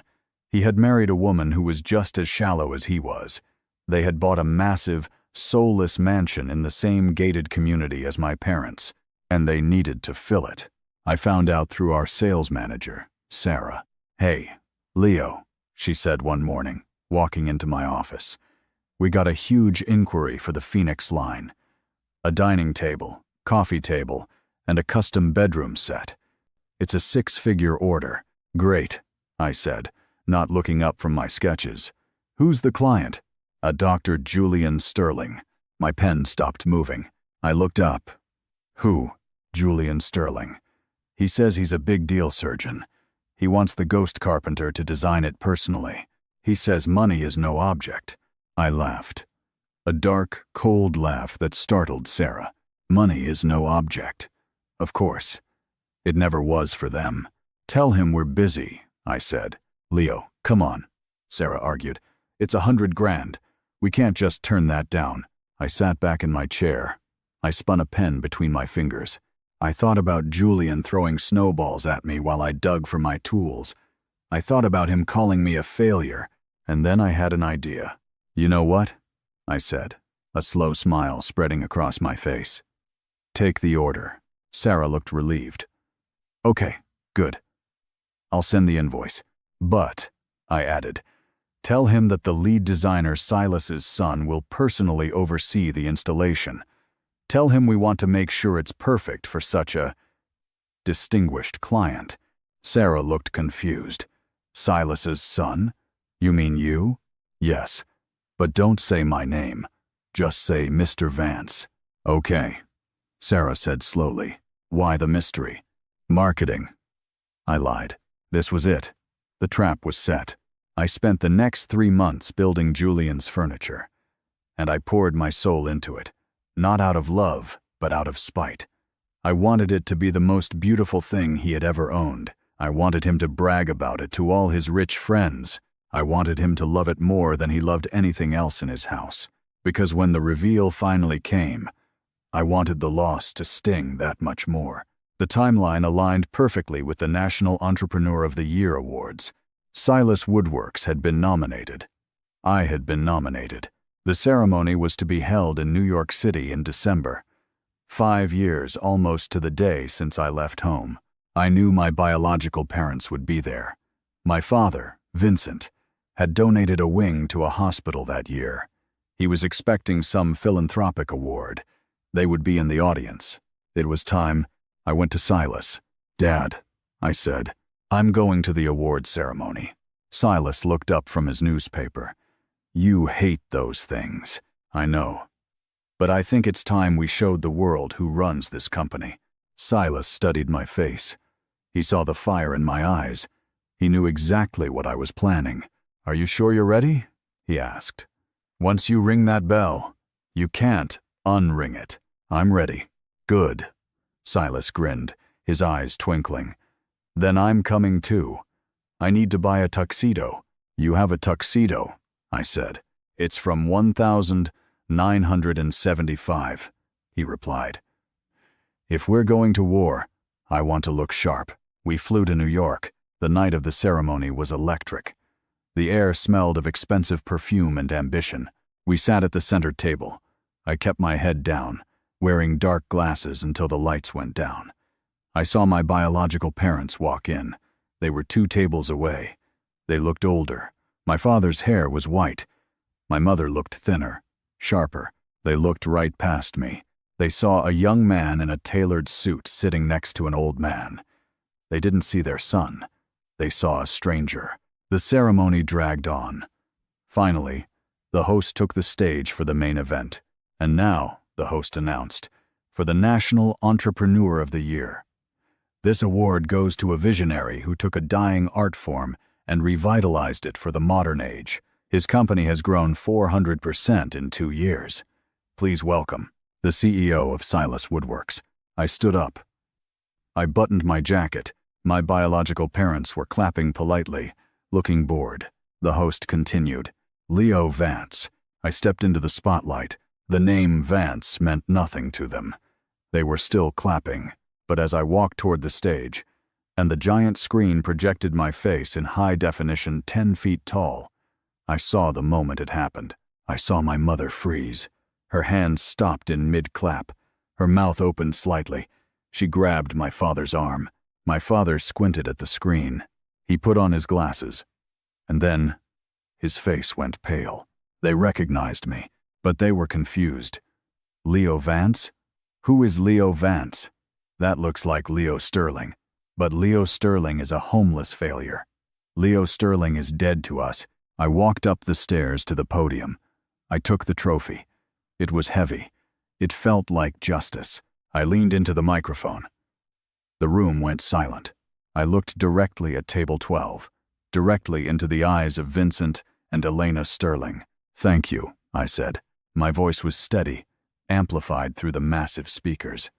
He had married a woman who was just as shallow as he was. They had bought a massive, soulless mansion in the same gated community as my parents, and they needed to fill it. I found out through our sales manager, Sarah. Hey, Leo, she said one morning, walking into my office. We got a huge inquiry for the Phoenix line. A dining table, coffee table, and a custom bedroom set. It's a 6-figure order. Great, I said, not looking up from my sketches. Who's the client? A Dr. Julian Sterling. My pen stopped moving. I looked up. Who? Julian Sterling. He says he's a big deal surgeon. He wants the ghost Carpenter to design it personally. He says money is no object. I laughed. A dark, cold laugh that startled Sarah. Money is no object. Of course. It never was for them. Tell him we're busy, I said. Leo, come on, Sarah argued. It's $100 grand. We can't just turn that down. I sat back in my chair. I spun a pen between my fingers. I thought about Julian throwing snowballs at me while I dug for my tools. I thought about him calling me a failure, and then I had an idea. You know what? I said, a slow smile spreading across my face. Take the order. Sarah looked relieved. Okay, good. I'll send the invoice. But, I added, tell him that the lead designer Silas's son will personally oversee the installation. Tell him we want to make sure it's perfect for such a distinguished client. Sarah looked confused. Silas's son? You mean you? Yes. But don't say my name. Just say Mr. Vance. Okay. Sarah said slowly. Why the mystery? Marketing. I lied. This was it. The trap was set. I spent the next 3 months building Julian's furniture. And I poured my soul into it. Not out of love, but out of spite. I wanted it to be the most beautiful thing he had ever owned. I wanted him to brag about it to all his rich friends. I wanted him to love it more than he loved anything else in his house. Because when the reveal finally came, I wanted the loss to sting that much more. The timeline aligned perfectly with the National Entrepreneur of the Year awards. Silas Woodworks had been nominated. I had been nominated. The ceremony was to be held in New York City in December. 5 years almost to the day since I left home. I knew my biological parents would be there. My father, Vincent, had donated a wing to a hospital that year. He was expecting some philanthropic award. They would be in the audience. It was time. I went to Silas. Dad, I said, I'm going to the award ceremony. Silas looked up from his newspaper. You hate those things, I know. But I think it's time we showed the world who runs this company. Silas studied my face. He saw the fire in my eyes. He knew exactly what I was planning. Are you sure you're ready? He asked. Once you ring that bell, you can't unring it. I'm ready. Good. Silas grinned, his eyes twinkling. Then I'm coming too. I need to buy a tuxedo. You have a tuxedo, I said. It's from 1975, he replied. If we're going to war, I want to look sharp. We flew to New York. The night of the ceremony was electric. The air smelled of expensive perfume and ambition. We sat at the center table. I kept my head down, wearing dark glasses until the lights went down. I saw my biological parents walk in. They were 2 tables away. They looked older. My father's hair was white. My mother looked thinner, sharper. They looked right past me. They saw a young man in a tailored suit sitting next to an old man. They didn't see their son. They saw a stranger. The ceremony dragged on. Finally, the host took the stage for the main event. And now, the host announced, for the National Entrepreneur of the Year. This award goes to a visionary who took a dying art form and revitalized it for the modern age. His company has grown 400% in 2 years. Please welcome the CEO of Silas Woodworks. I stood up. I buttoned my jacket. My biological parents were clapping politely, looking bored. The host continued. Leo Vance. I stepped into the spotlight. The name Vance meant nothing to them. They were still clapping, but as I walked toward the stage, and the giant screen projected my face in high definition 10 feet tall, I saw the moment it happened. I saw my mother freeze. Her hands stopped in mid-clap. Her mouth opened slightly. She grabbed my father's arm. My father squinted at the screen. He put on his glasses. And then, his face went pale. They recognized me, but they were confused. Leo Vance? Who is Leo Vance? That looks like Leo Sterling. But Leo Sterling is a homeless failure. Leo Sterling is dead to us. I walked up the stairs to the podium. I took the trophy. It was heavy. It felt like justice. I leaned into the microphone. The room went silent. I looked directly at table 12, directly into the eyes of Vincent and Elena Sterling. "Thank you," I said. My voice was steady, amplified through the massive speakers.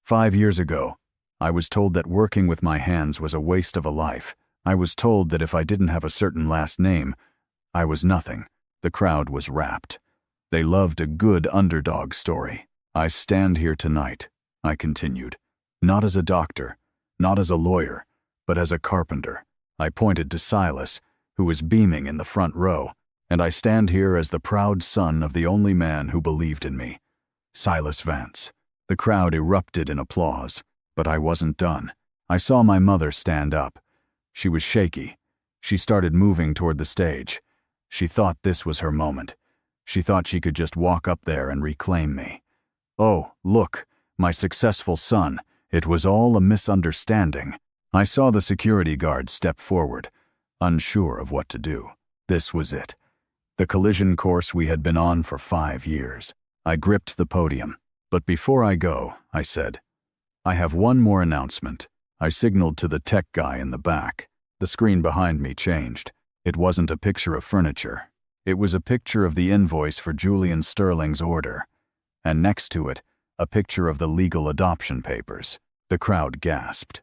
5 years ago, I was told that working with my hands was a waste of a life. I was told that if I didn't have a certain last name, I was nothing. The crowd was rapt. They loved a good underdog story. I stand here tonight, I continued, not as a doctor, not as a lawyer, but as a carpenter. I pointed to Silas, who was beaming in the front row, and I stand here as the proud son of the only man who believed in me, Silas Vance. The crowd erupted in applause, but I wasn't done. I saw my mother stand up. She was shaky. She started moving toward the stage. She thought this was her moment. She thought she could just walk up there and reclaim me. "Oh, look, my successful son. It was all a misunderstanding." I saw the security guard step forward, unsure of what to do. This was it. The collision course we had been on for 5 years. I gripped the podium. "But before I go," I said, "I have one more announcement." I signaled to the tech guy in the back. The screen behind me changed. It wasn't a picture of furniture. It was a picture of the invoice for Julian Sterling's order, and next to it, a picture of the legal adoption papers. The crowd gasped.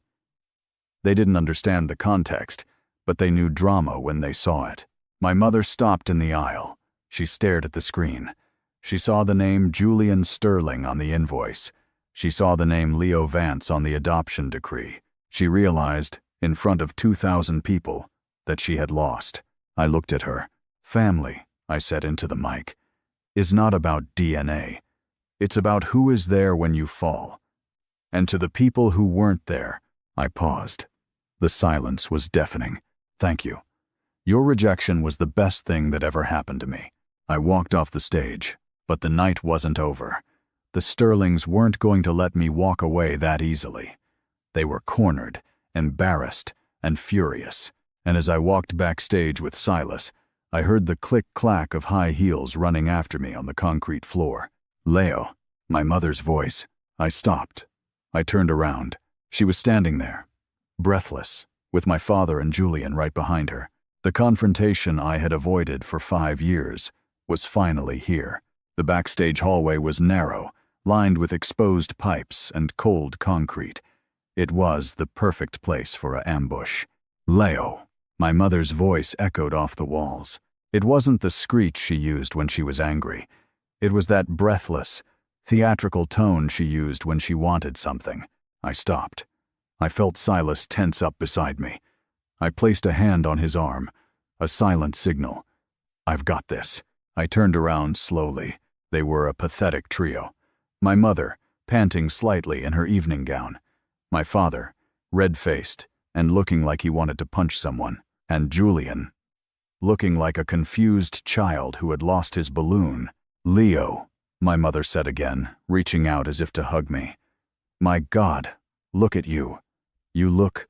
They didn't understand the context, but they knew drama when they saw it. My mother stopped in the aisle. She stared at the screen. She saw the name Julian Sterling on the invoice. She saw the name Leo Vance on the adoption decree. She realized, in front of 2,000 people, that she had lost. I looked at her. "Family," I said into the mic, "is not about DNA. It's about who is there when you fall." And to the people who weren't there, I paused. The silence was deafening. "Thank you. Your rejection was the best thing that ever happened to me." I walked off the stage, but the night wasn't over. The Sterlings weren't going to let me walk away that easily. They were cornered, embarrassed, and furious. And as I walked backstage with Silas, I heard the click-clack of high heels running after me on the concrete floor. "Leo," my mother's voice. I stopped. I turned around. She was standing there, breathless, with my father and Julian right behind her. The confrontation I had avoided for 5 years was finally here. The backstage hallway was narrow, lined with exposed pipes and cold concrete. It was the perfect place for an ambush. "Leo," my mother's voice echoed off the walls. It wasn't the screech she used when she was angry. It was that breathless, theatrical tone she used when she wanted something. I stopped. I felt Silas tense up beside me. I placed a hand on his arm, a silent signal. "I've got this." I turned around slowly. They were a pathetic trio. My mother, panting slightly in her evening gown. My father, red-faced and looking like he wanted to punch someone. And Julian, looking like a confused child who had lost his balloon. "Leo," my mother said again, reaching out as if to hug me. "My God, look at you. You look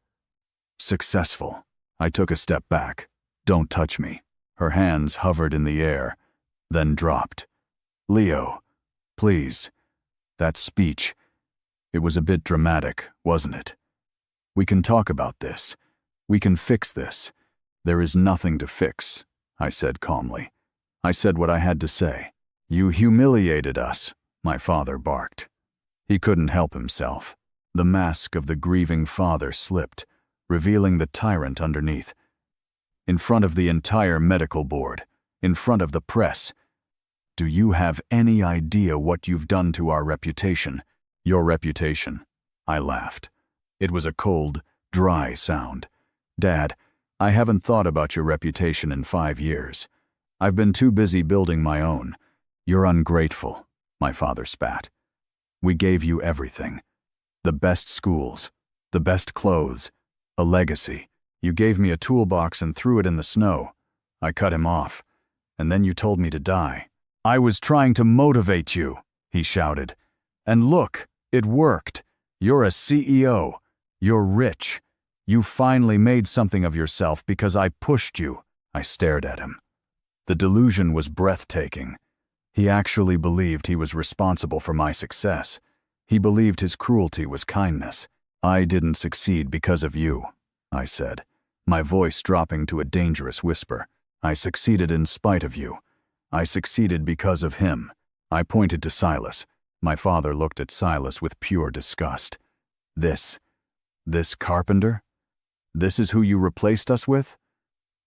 successful." I took a step back. "Don't touch me." Her hands hovered in the air, then dropped. "Leo, please." That speech, it was a bit dramatic, wasn't it? "We can talk about this. We can fix this." "There is nothing to fix," I said calmly. I said what I had to say. "You humiliated us," my father barked. He couldn't help himself. The mask of the grieving father slipped, revealing the tyrant underneath. In front of the entire medical board, in front of the press. "Do you have any idea what you've done to our reputation?" "Your reputation," I laughed. It was a cold, dry sound. "Dad, I haven't thought about your reputation in 5 years. I've been too busy building my own." "You're ungrateful," my father spat. "We gave you everything. The best schools, the best clothes, a legacy. You gave me a toolbox and threw it in the snow." I cut him off. and then you told me to die. I was trying to motivate you, he shouted. And look, it worked. You're a CEO. You're rich. You finally made something of yourself because I pushed you. I stared at him. The delusion was breathtaking. He actually believed he was responsible for my success. He believed his cruelty was kindness. I didn't succeed because of you, I said, my voice dropping to a dangerous whisper. I succeeded in spite of you. I succeeded because of him. I pointed to Silas. My father looked at Silas with pure disgust. This Carpenter? This is who you replaced us with?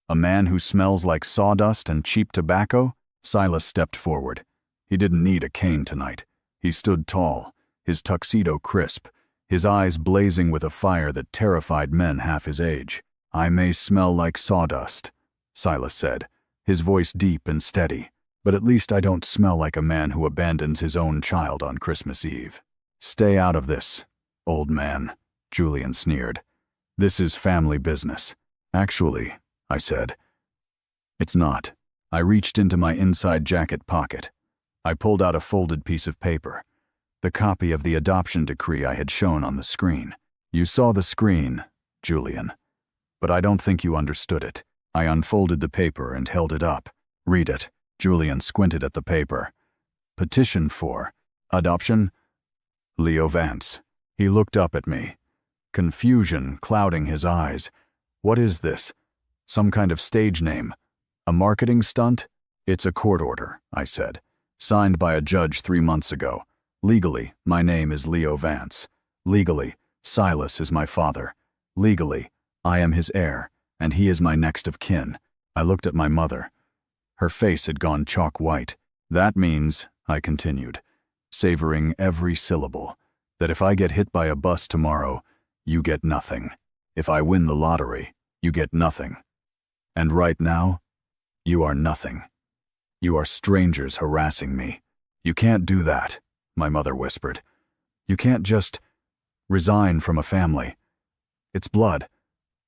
A man who smells like sawdust and cheap tobacco? Silas stepped forward. He didn't need a cane tonight. He stood tall, his tuxedo crisp, his eyes blazing with a fire that terrified men half his age. I may smell like sawdust, Silas said, his voice deep and steady, but at least I don't smell like a man who abandons his own child on Christmas Eve. Stay out of this, old man, Julian sneered. This is family business. Actually, I said. It's not. I reached into my inside jacket pocket. I pulled out a folded piece of paper, the copy of the adoption decree I had shown on the screen. You saw the screen, Julian, but I don't think you understood it. I unfolded the paper and held it up. Read it. Julian squinted at the paper. Petition for adoption? Leo Vance. He looked up at me, confusion clouding his eyes. What is this? Some kind of stage name? A marketing stunt? It's a court order, I said, signed by a judge 3 months ago. Legally, my name is Leo Vance. Legally, Silas is my father. Legally, I am his heir, and he is my next of kin. I looked at my mother. Her face had gone chalk white. That means, I continued, savoring every syllable, that if I get hit by a bus tomorrow, you get nothing. If I win the lottery, you get nothing. And right now, you are nothing. You are strangers harassing me. You can't do that, my mother whispered. You can't just resign from a family. It's blood.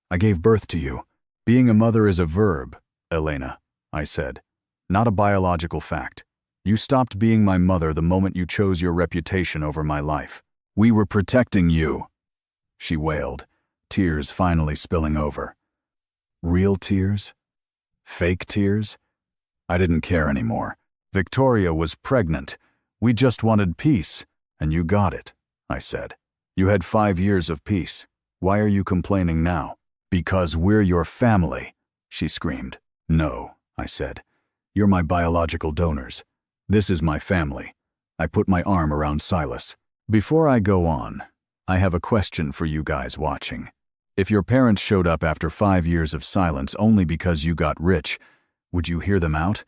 I gave birth to you. Being a mother is a verb, Elena, I said, not a biological fact. You stopped being my mother the moment you chose your reputation over my life. We were protecting you, she wailed, tears finally spilling over. Real tears? Fake tears? I didn't care anymore. Victoria was pregnant. We just wanted peace, and you got it, I said. You had 5 years of peace. Why are you complaining now? Because we're your family, she screamed. No, I said. You're my biological donors. This is my family. I put my arm around Silas. Before I go on, I have a question for you guys watching. If your parents showed up after 5 years of silence only because you got rich, would you hear them out?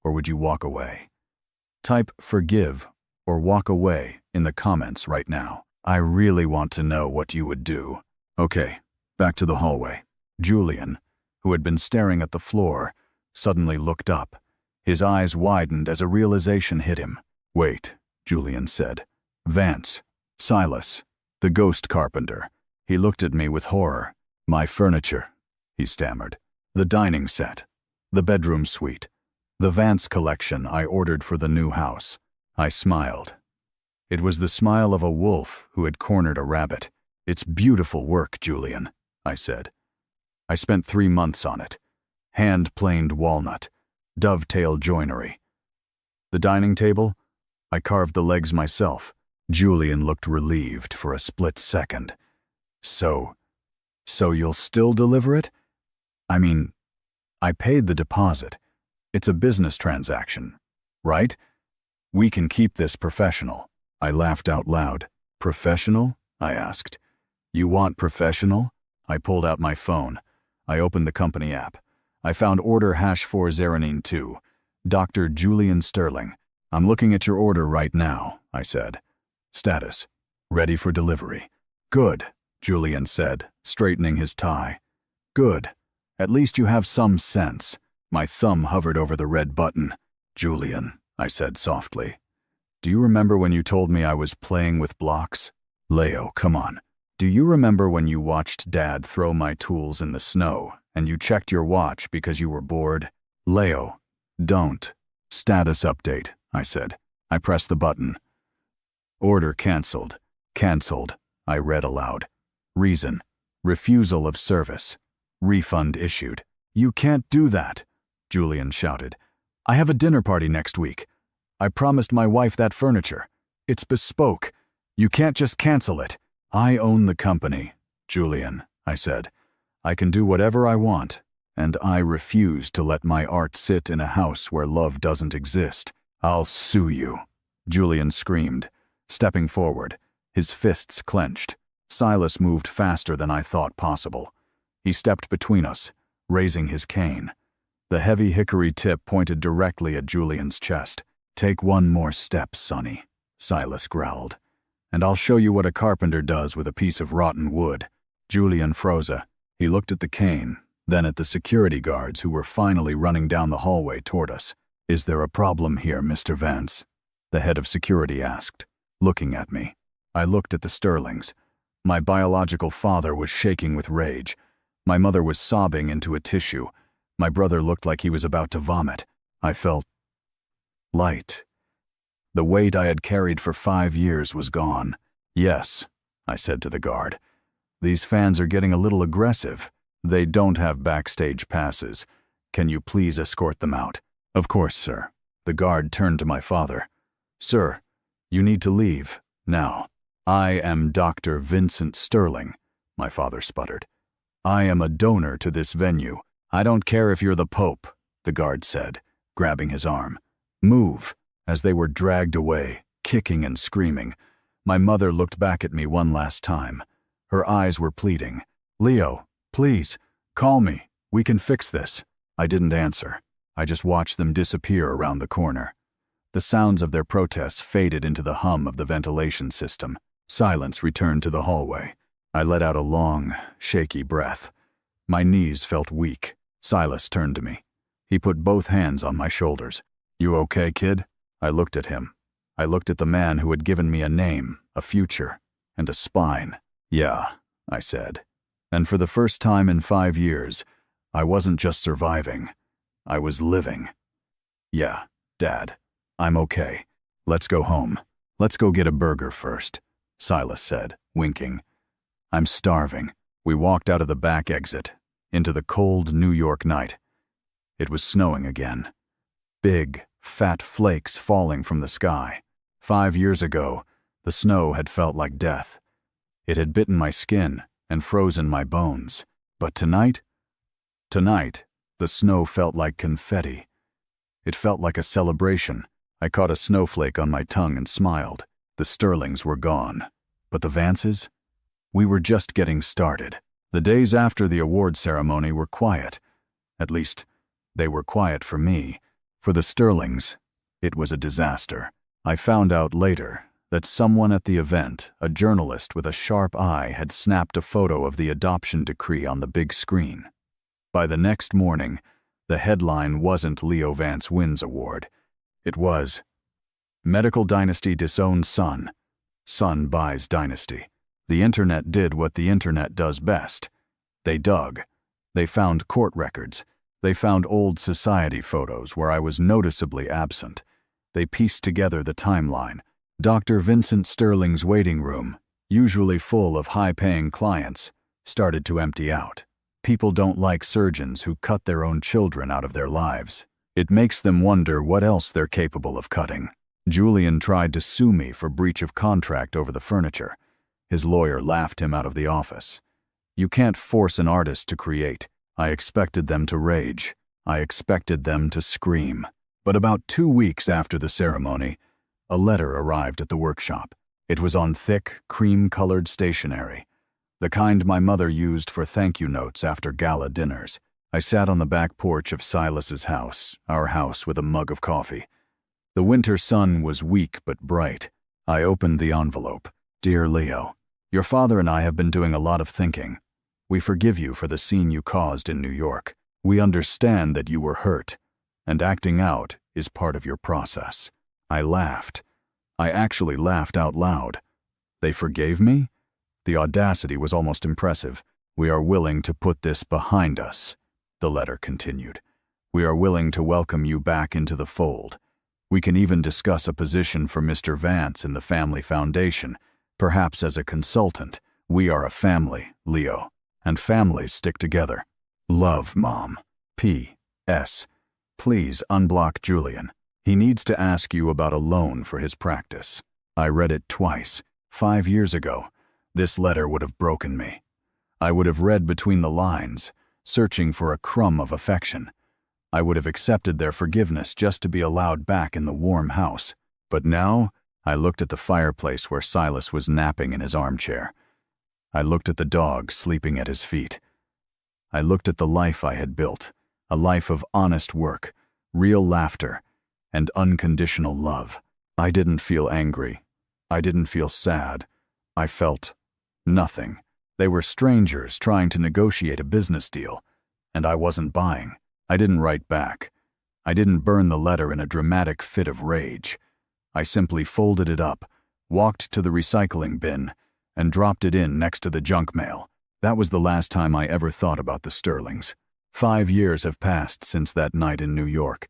Or would you walk away? Type forgive or walk away in the comments right now. I really want to know what you would do. Okay, back to the hallway. Julian, who had been staring at the floor, suddenly looked up. His eyes widened as a realization hit him. Wait, Julian said. Vance, Silas, the ghost carpenter. He looked at me with horror. My furniture, he stammered. The dining set, the bedroom suite, the Vance collection I ordered for the new house. I smiled. It was the smile of a wolf who had cornered a rabbit. It's beautiful work, Julian, I said. I spent 3 months on it. Hand-planed walnut, dovetail joinery. The dining table? I carved the legs myself. Julian looked relieved for a split second. So you'll still deliver it? I mean, I paid the deposit. It's a business transaction, right? We can keep this professional. I laughed out loud. Professional? I asked. You want professional? I pulled out my phone. I opened the company app. I found order #4 Zeranine 2, Dr. Julian Sterling. I'm looking at your order right now, I said. Status: ready for delivery. Good, Julian said, straightening his tie. Good. At least you have some sense. My thumb hovered over the red button. Julian, I said softly. Do you remember when you told me I was playing with blocks? Leo, come on. Do you remember when you watched Dad throw my tools in the snow and you checked your watch because you were bored? Leo, Don't. Status update, I said. I pressed the button. Order cancelled. Cancelled, I read aloud. Reason: refusal of service. Refund issued. You can't do that, Julian shouted. I have a dinner party next week. I promised my wife that furniture. It's bespoke. You can't just cancel it. I own the company, Julian, I said. I can do whatever I want, and I refuse to let my art sit in a house where love doesn't exist. I'll sue you, Julian screamed, stepping forward, his fists clenched. Silas moved faster than I thought possible. He stepped between us, raising his cane. The heavy hickory tip pointed directly at Julian's chest. Take one more step, Sonny, Silas growled, and I'll show you what a carpenter does with a piece of rotten wood. Julian froze. He looked at the cane, then at the security guards who were finally running down the hallway toward us. Is there a problem here, Mr. Vance? The head of security asked, looking at me. I looked at the Sterlings. My biological father was shaking with rage. My mother was sobbing into a tissue. My brother looked like he was about to vomit. I felt light. The weight I had carried for 5 years was gone. Yes, I said to the guard. These fans are getting a little aggressive. They don't have backstage passes. Can you please escort them out? Of course, sir. The guard turned to my father. Sir, you need to leave, now. I am Dr. Vincent Sterling, my father sputtered. I am a donor to this venue. I don't care if you're the Pope, the guard said, grabbing his arm. Move. As they were dragged away, kicking and screaming, my mother looked back at me one last time. Her eyes were pleading. Leo, please, call me. We can fix this. I didn't answer. I just watched them disappear around the corner. The sounds of their protests faded into the hum of the ventilation system. Silence returned to the hallway. I let out a long, shaky breath. My knees felt weak. Silas turned to me. He put both hands on my shoulders. You okay, kid? I looked at him. I looked at the man who had given me a name, a future, and a spine. Yeah, I said. And for the first time in 5 years, I wasn't just surviving. I was living. Yeah, Dad, I'm okay. Let's go home. Let's go get a burger first, Silas said, winking. I'm starving. We walked out of the back exit, into the cold New York night. It was snowing again. Big, fat flakes falling from the sky. 5 years ago, the snow had felt like death. It had bitten my skin and frozen my bones. But tonight, the snow felt like confetti. It felt like a celebration. I caught a snowflake on my tongue and smiled. The Sterlings were gone. But the Vances? We were just getting started. The days after the award ceremony were quiet. At least, they were quiet for me. For the Sterlings, it was a disaster. I found out later that someone at the event, a journalist with a sharp eye, had snapped a photo of the adoption decree on the big screen. By the next morning, the headline wasn't Leo Vance Wins Award. It was Medical Dynasty Disowned Son. Son buys Dynasty. The internet did what the internet does best. They dug. They found court records. They found old society photos where I was noticeably absent. They pieced together the timeline. Dr. Vincent Sterling's waiting room, usually full of high-paying clients, started to empty out. People don't like surgeons who cut their own children out of their lives. It makes them wonder what else they're capable of cutting. Julian tried to sue me for breach of contract over the furniture. His lawyer laughed him out of the office. You can't force an artist to create. I expected them to rage. I expected them to scream. But about 2 weeks after the ceremony, a letter arrived at the workshop. It was on thick, cream-colored stationery, the kind my mother used for thank-you notes after gala dinners. I sat on the back porch of Silas's house, our house, with a mug of coffee. The winter sun was weak but bright. I opened the envelope. Dear Leo, your father and I have been doing a lot of thinking. We forgive you for the scene you caused in New York. We understand that you were hurt, and acting out is part of your process. I laughed. I actually laughed out loud. They forgave me? The audacity was almost impressive. We are willing to put this behind us, the letter continued. We are willing to welcome you back into the fold. We can even discuss a position for Mr. Vance in the family foundation, perhaps as a consultant. We are a family, Leo, and families stick together. Love, Mom. P.S. Please unblock Julian. He needs to ask you about a loan for his practice. I read it twice. 5 years ago, this letter would have broken me. I would have read between the lines, searching for a crumb of affection. I would have accepted their forgiveness just to be allowed back in the warm house. But now, I looked at the fireplace where Silas was napping in his armchair. I looked at the dog sleeping at his feet. I looked at the life I had built, a life of honest work, real laughter, and unconditional love. I didn't feel angry. I didn't feel sad. I felt nothing. They were strangers trying to negotiate a business deal, and I wasn't buying. I didn't write back. I didn't burn the letter in a dramatic fit of rage. I simply folded it up, walked to the recycling bin, and dropped it in next to the junk mail. That was the last time I ever thought about the Sterlings. 5 years have passed since that night in New York.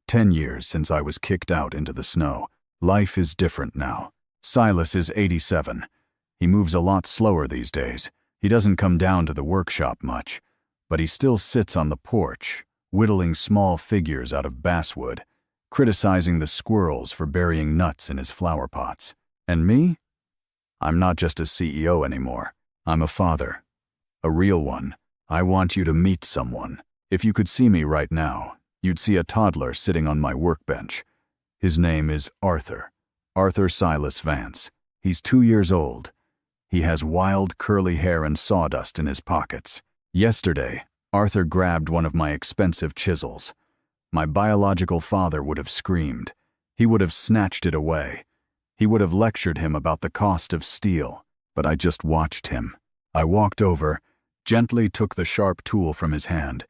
10 years since I was kicked out into the snow. Life is different now. Silas is 87. He moves a lot slower these days. He doesn't come down to the workshop much, but he still sits on the porch, whittling small figures out of basswood, criticizing the squirrels for burying nuts in his flower pots. And me? I'm not just a CEO anymore. I'm a father. A real one. I want you to meet someone. If you could see me right now, you'd see a toddler sitting on my workbench. His name is Arthur. Arthur Silas Vance. He's 2 years old. He has wild curly hair and sawdust in his pockets. Yesterday, Arthur grabbed one of my expensive chisels. My biological father would have screamed. He would have snatched it away. He would have lectured him about the cost of steel, but I just watched him. I walked over, gently took the sharp tool from his hand,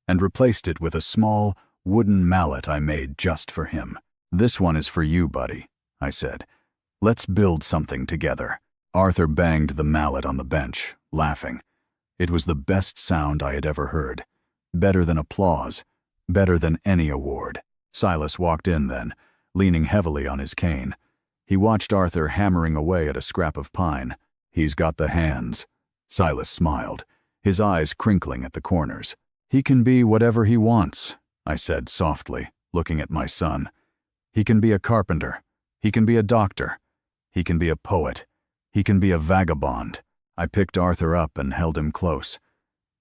and replaced it with a small, wooden mallet I made just for him. "This one is for you, buddy," I said. "Let's build something together." Arthur banged the mallet on the bench, laughing. It was the best sound I had ever heard. Better than applause. Better than any award. Silas walked in then, leaning heavily on his cane. He watched Arthur hammering away at a scrap of pine. "He's got the hands." Silas smiled, his eyes crinkling at the corners. "He can be whatever he wants," I said softly, looking at my son. "He can be a carpenter. He can be a doctor. He can be a poet. He can be a vagabond." I picked Arthur up and held him close.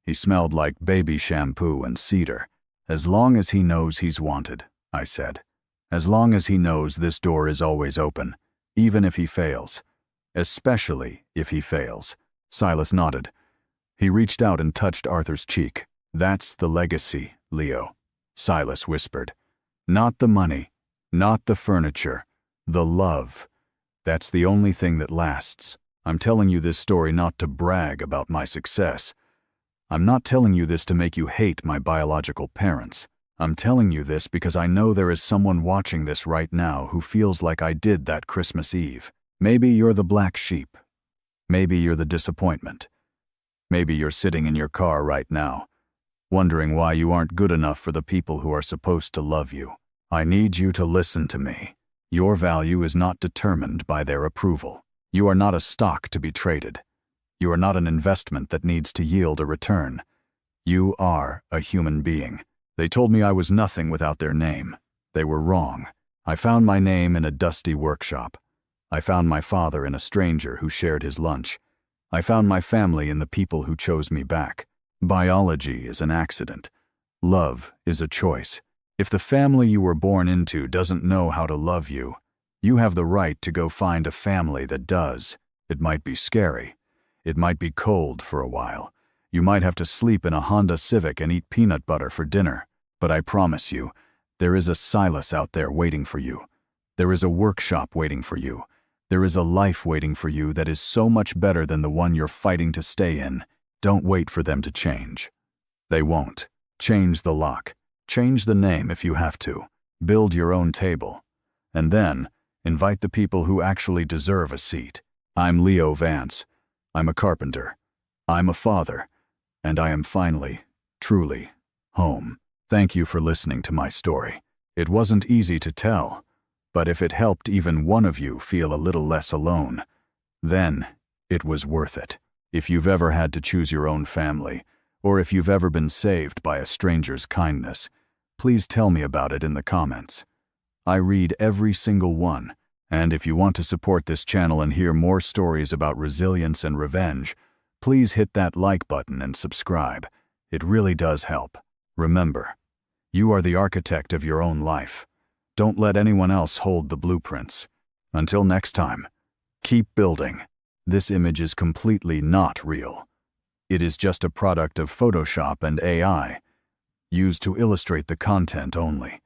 He smelled like baby shampoo and cedar. "As long as he knows he's wanted," I said. "As long as he knows this door is always open, even if he fails. Especially if he fails." Silas nodded. He reached out and touched Arthur's cheek. "That's the legacy, Leo," Silas whispered. "Not the money, not the furniture, the love. That's the only thing that lasts. I'm telling you this story not to brag about my success. I'm not telling you this to make you hate my biological parents. I'm telling you this because I know there is someone watching this right now who feels like I did that Christmas Eve. Maybe you're the black sheep. Maybe you're the disappointment. Maybe you're sitting in your car right now, wondering why you aren't good enough for the people who are supposed to love you. I need you to listen to me. Your value is not determined by their approval. You are not a stock to be traded. You are not an investment that needs to yield a return. You are a human being. They told me I was nothing without their name. They were wrong. I found my name in a dusty workshop. I found my father in a stranger who shared his lunch. I found my family in the people who chose me back. Biology is an accident. Love is a choice. If the family you were born into doesn't know how to love you, you have the right to go find a family that does. It might be scary. It might be cold for a while. You might have to sleep in a Honda Civic and eat peanut butter for dinner. But I promise you, there is a Silas out there waiting for you. There is a workshop waiting for you. There is a life waiting for you that is so much better than the one you're fighting to stay in. Don't wait for them to change. They won't. Change the lock. Change the name if you have to. Build your own table. And then, invite the people who actually deserve a seat. I'm Leo Vance. I'm a carpenter. I'm a father. And I am finally, truly, home. Thank you for listening to my story. It wasn't easy to tell, but if it helped even one of you feel a little less alone, then it was worth it. If you've ever had to choose your own family, or if you've ever been saved by a stranger's kindness, please tell me about it in the comments. I read every single one, and if you want to support this channel and hear more stories about resilience and revenge, please hit that like button and subscribe. It really does help. Remember, you are the architect of your own life. Don't let anyone else hold the blueprints. Until next time, keep building. This image is completely not real. It is just a product of Photoshop and AI, used to illustrate the content only.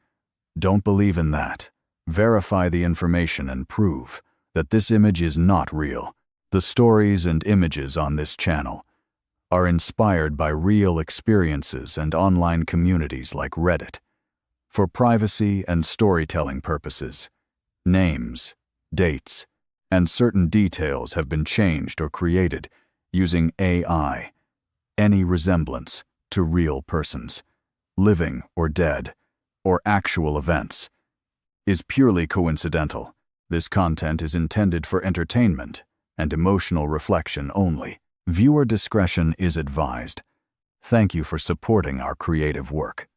Don't believe in that. Verify the information and prove that this image is not real. The stories and images on this channel are inspired by real experiences and online communities like Reddit. For privacy and storytelling purposes, names, dates, and certain details have been changed or created using AI. Any resemblance to real persons, living or dead, or actual events, is purely coincidental. This content is intended for entertainment and emotional reflection only. Viewer discretion is advised. Thank you for supporting our creative work.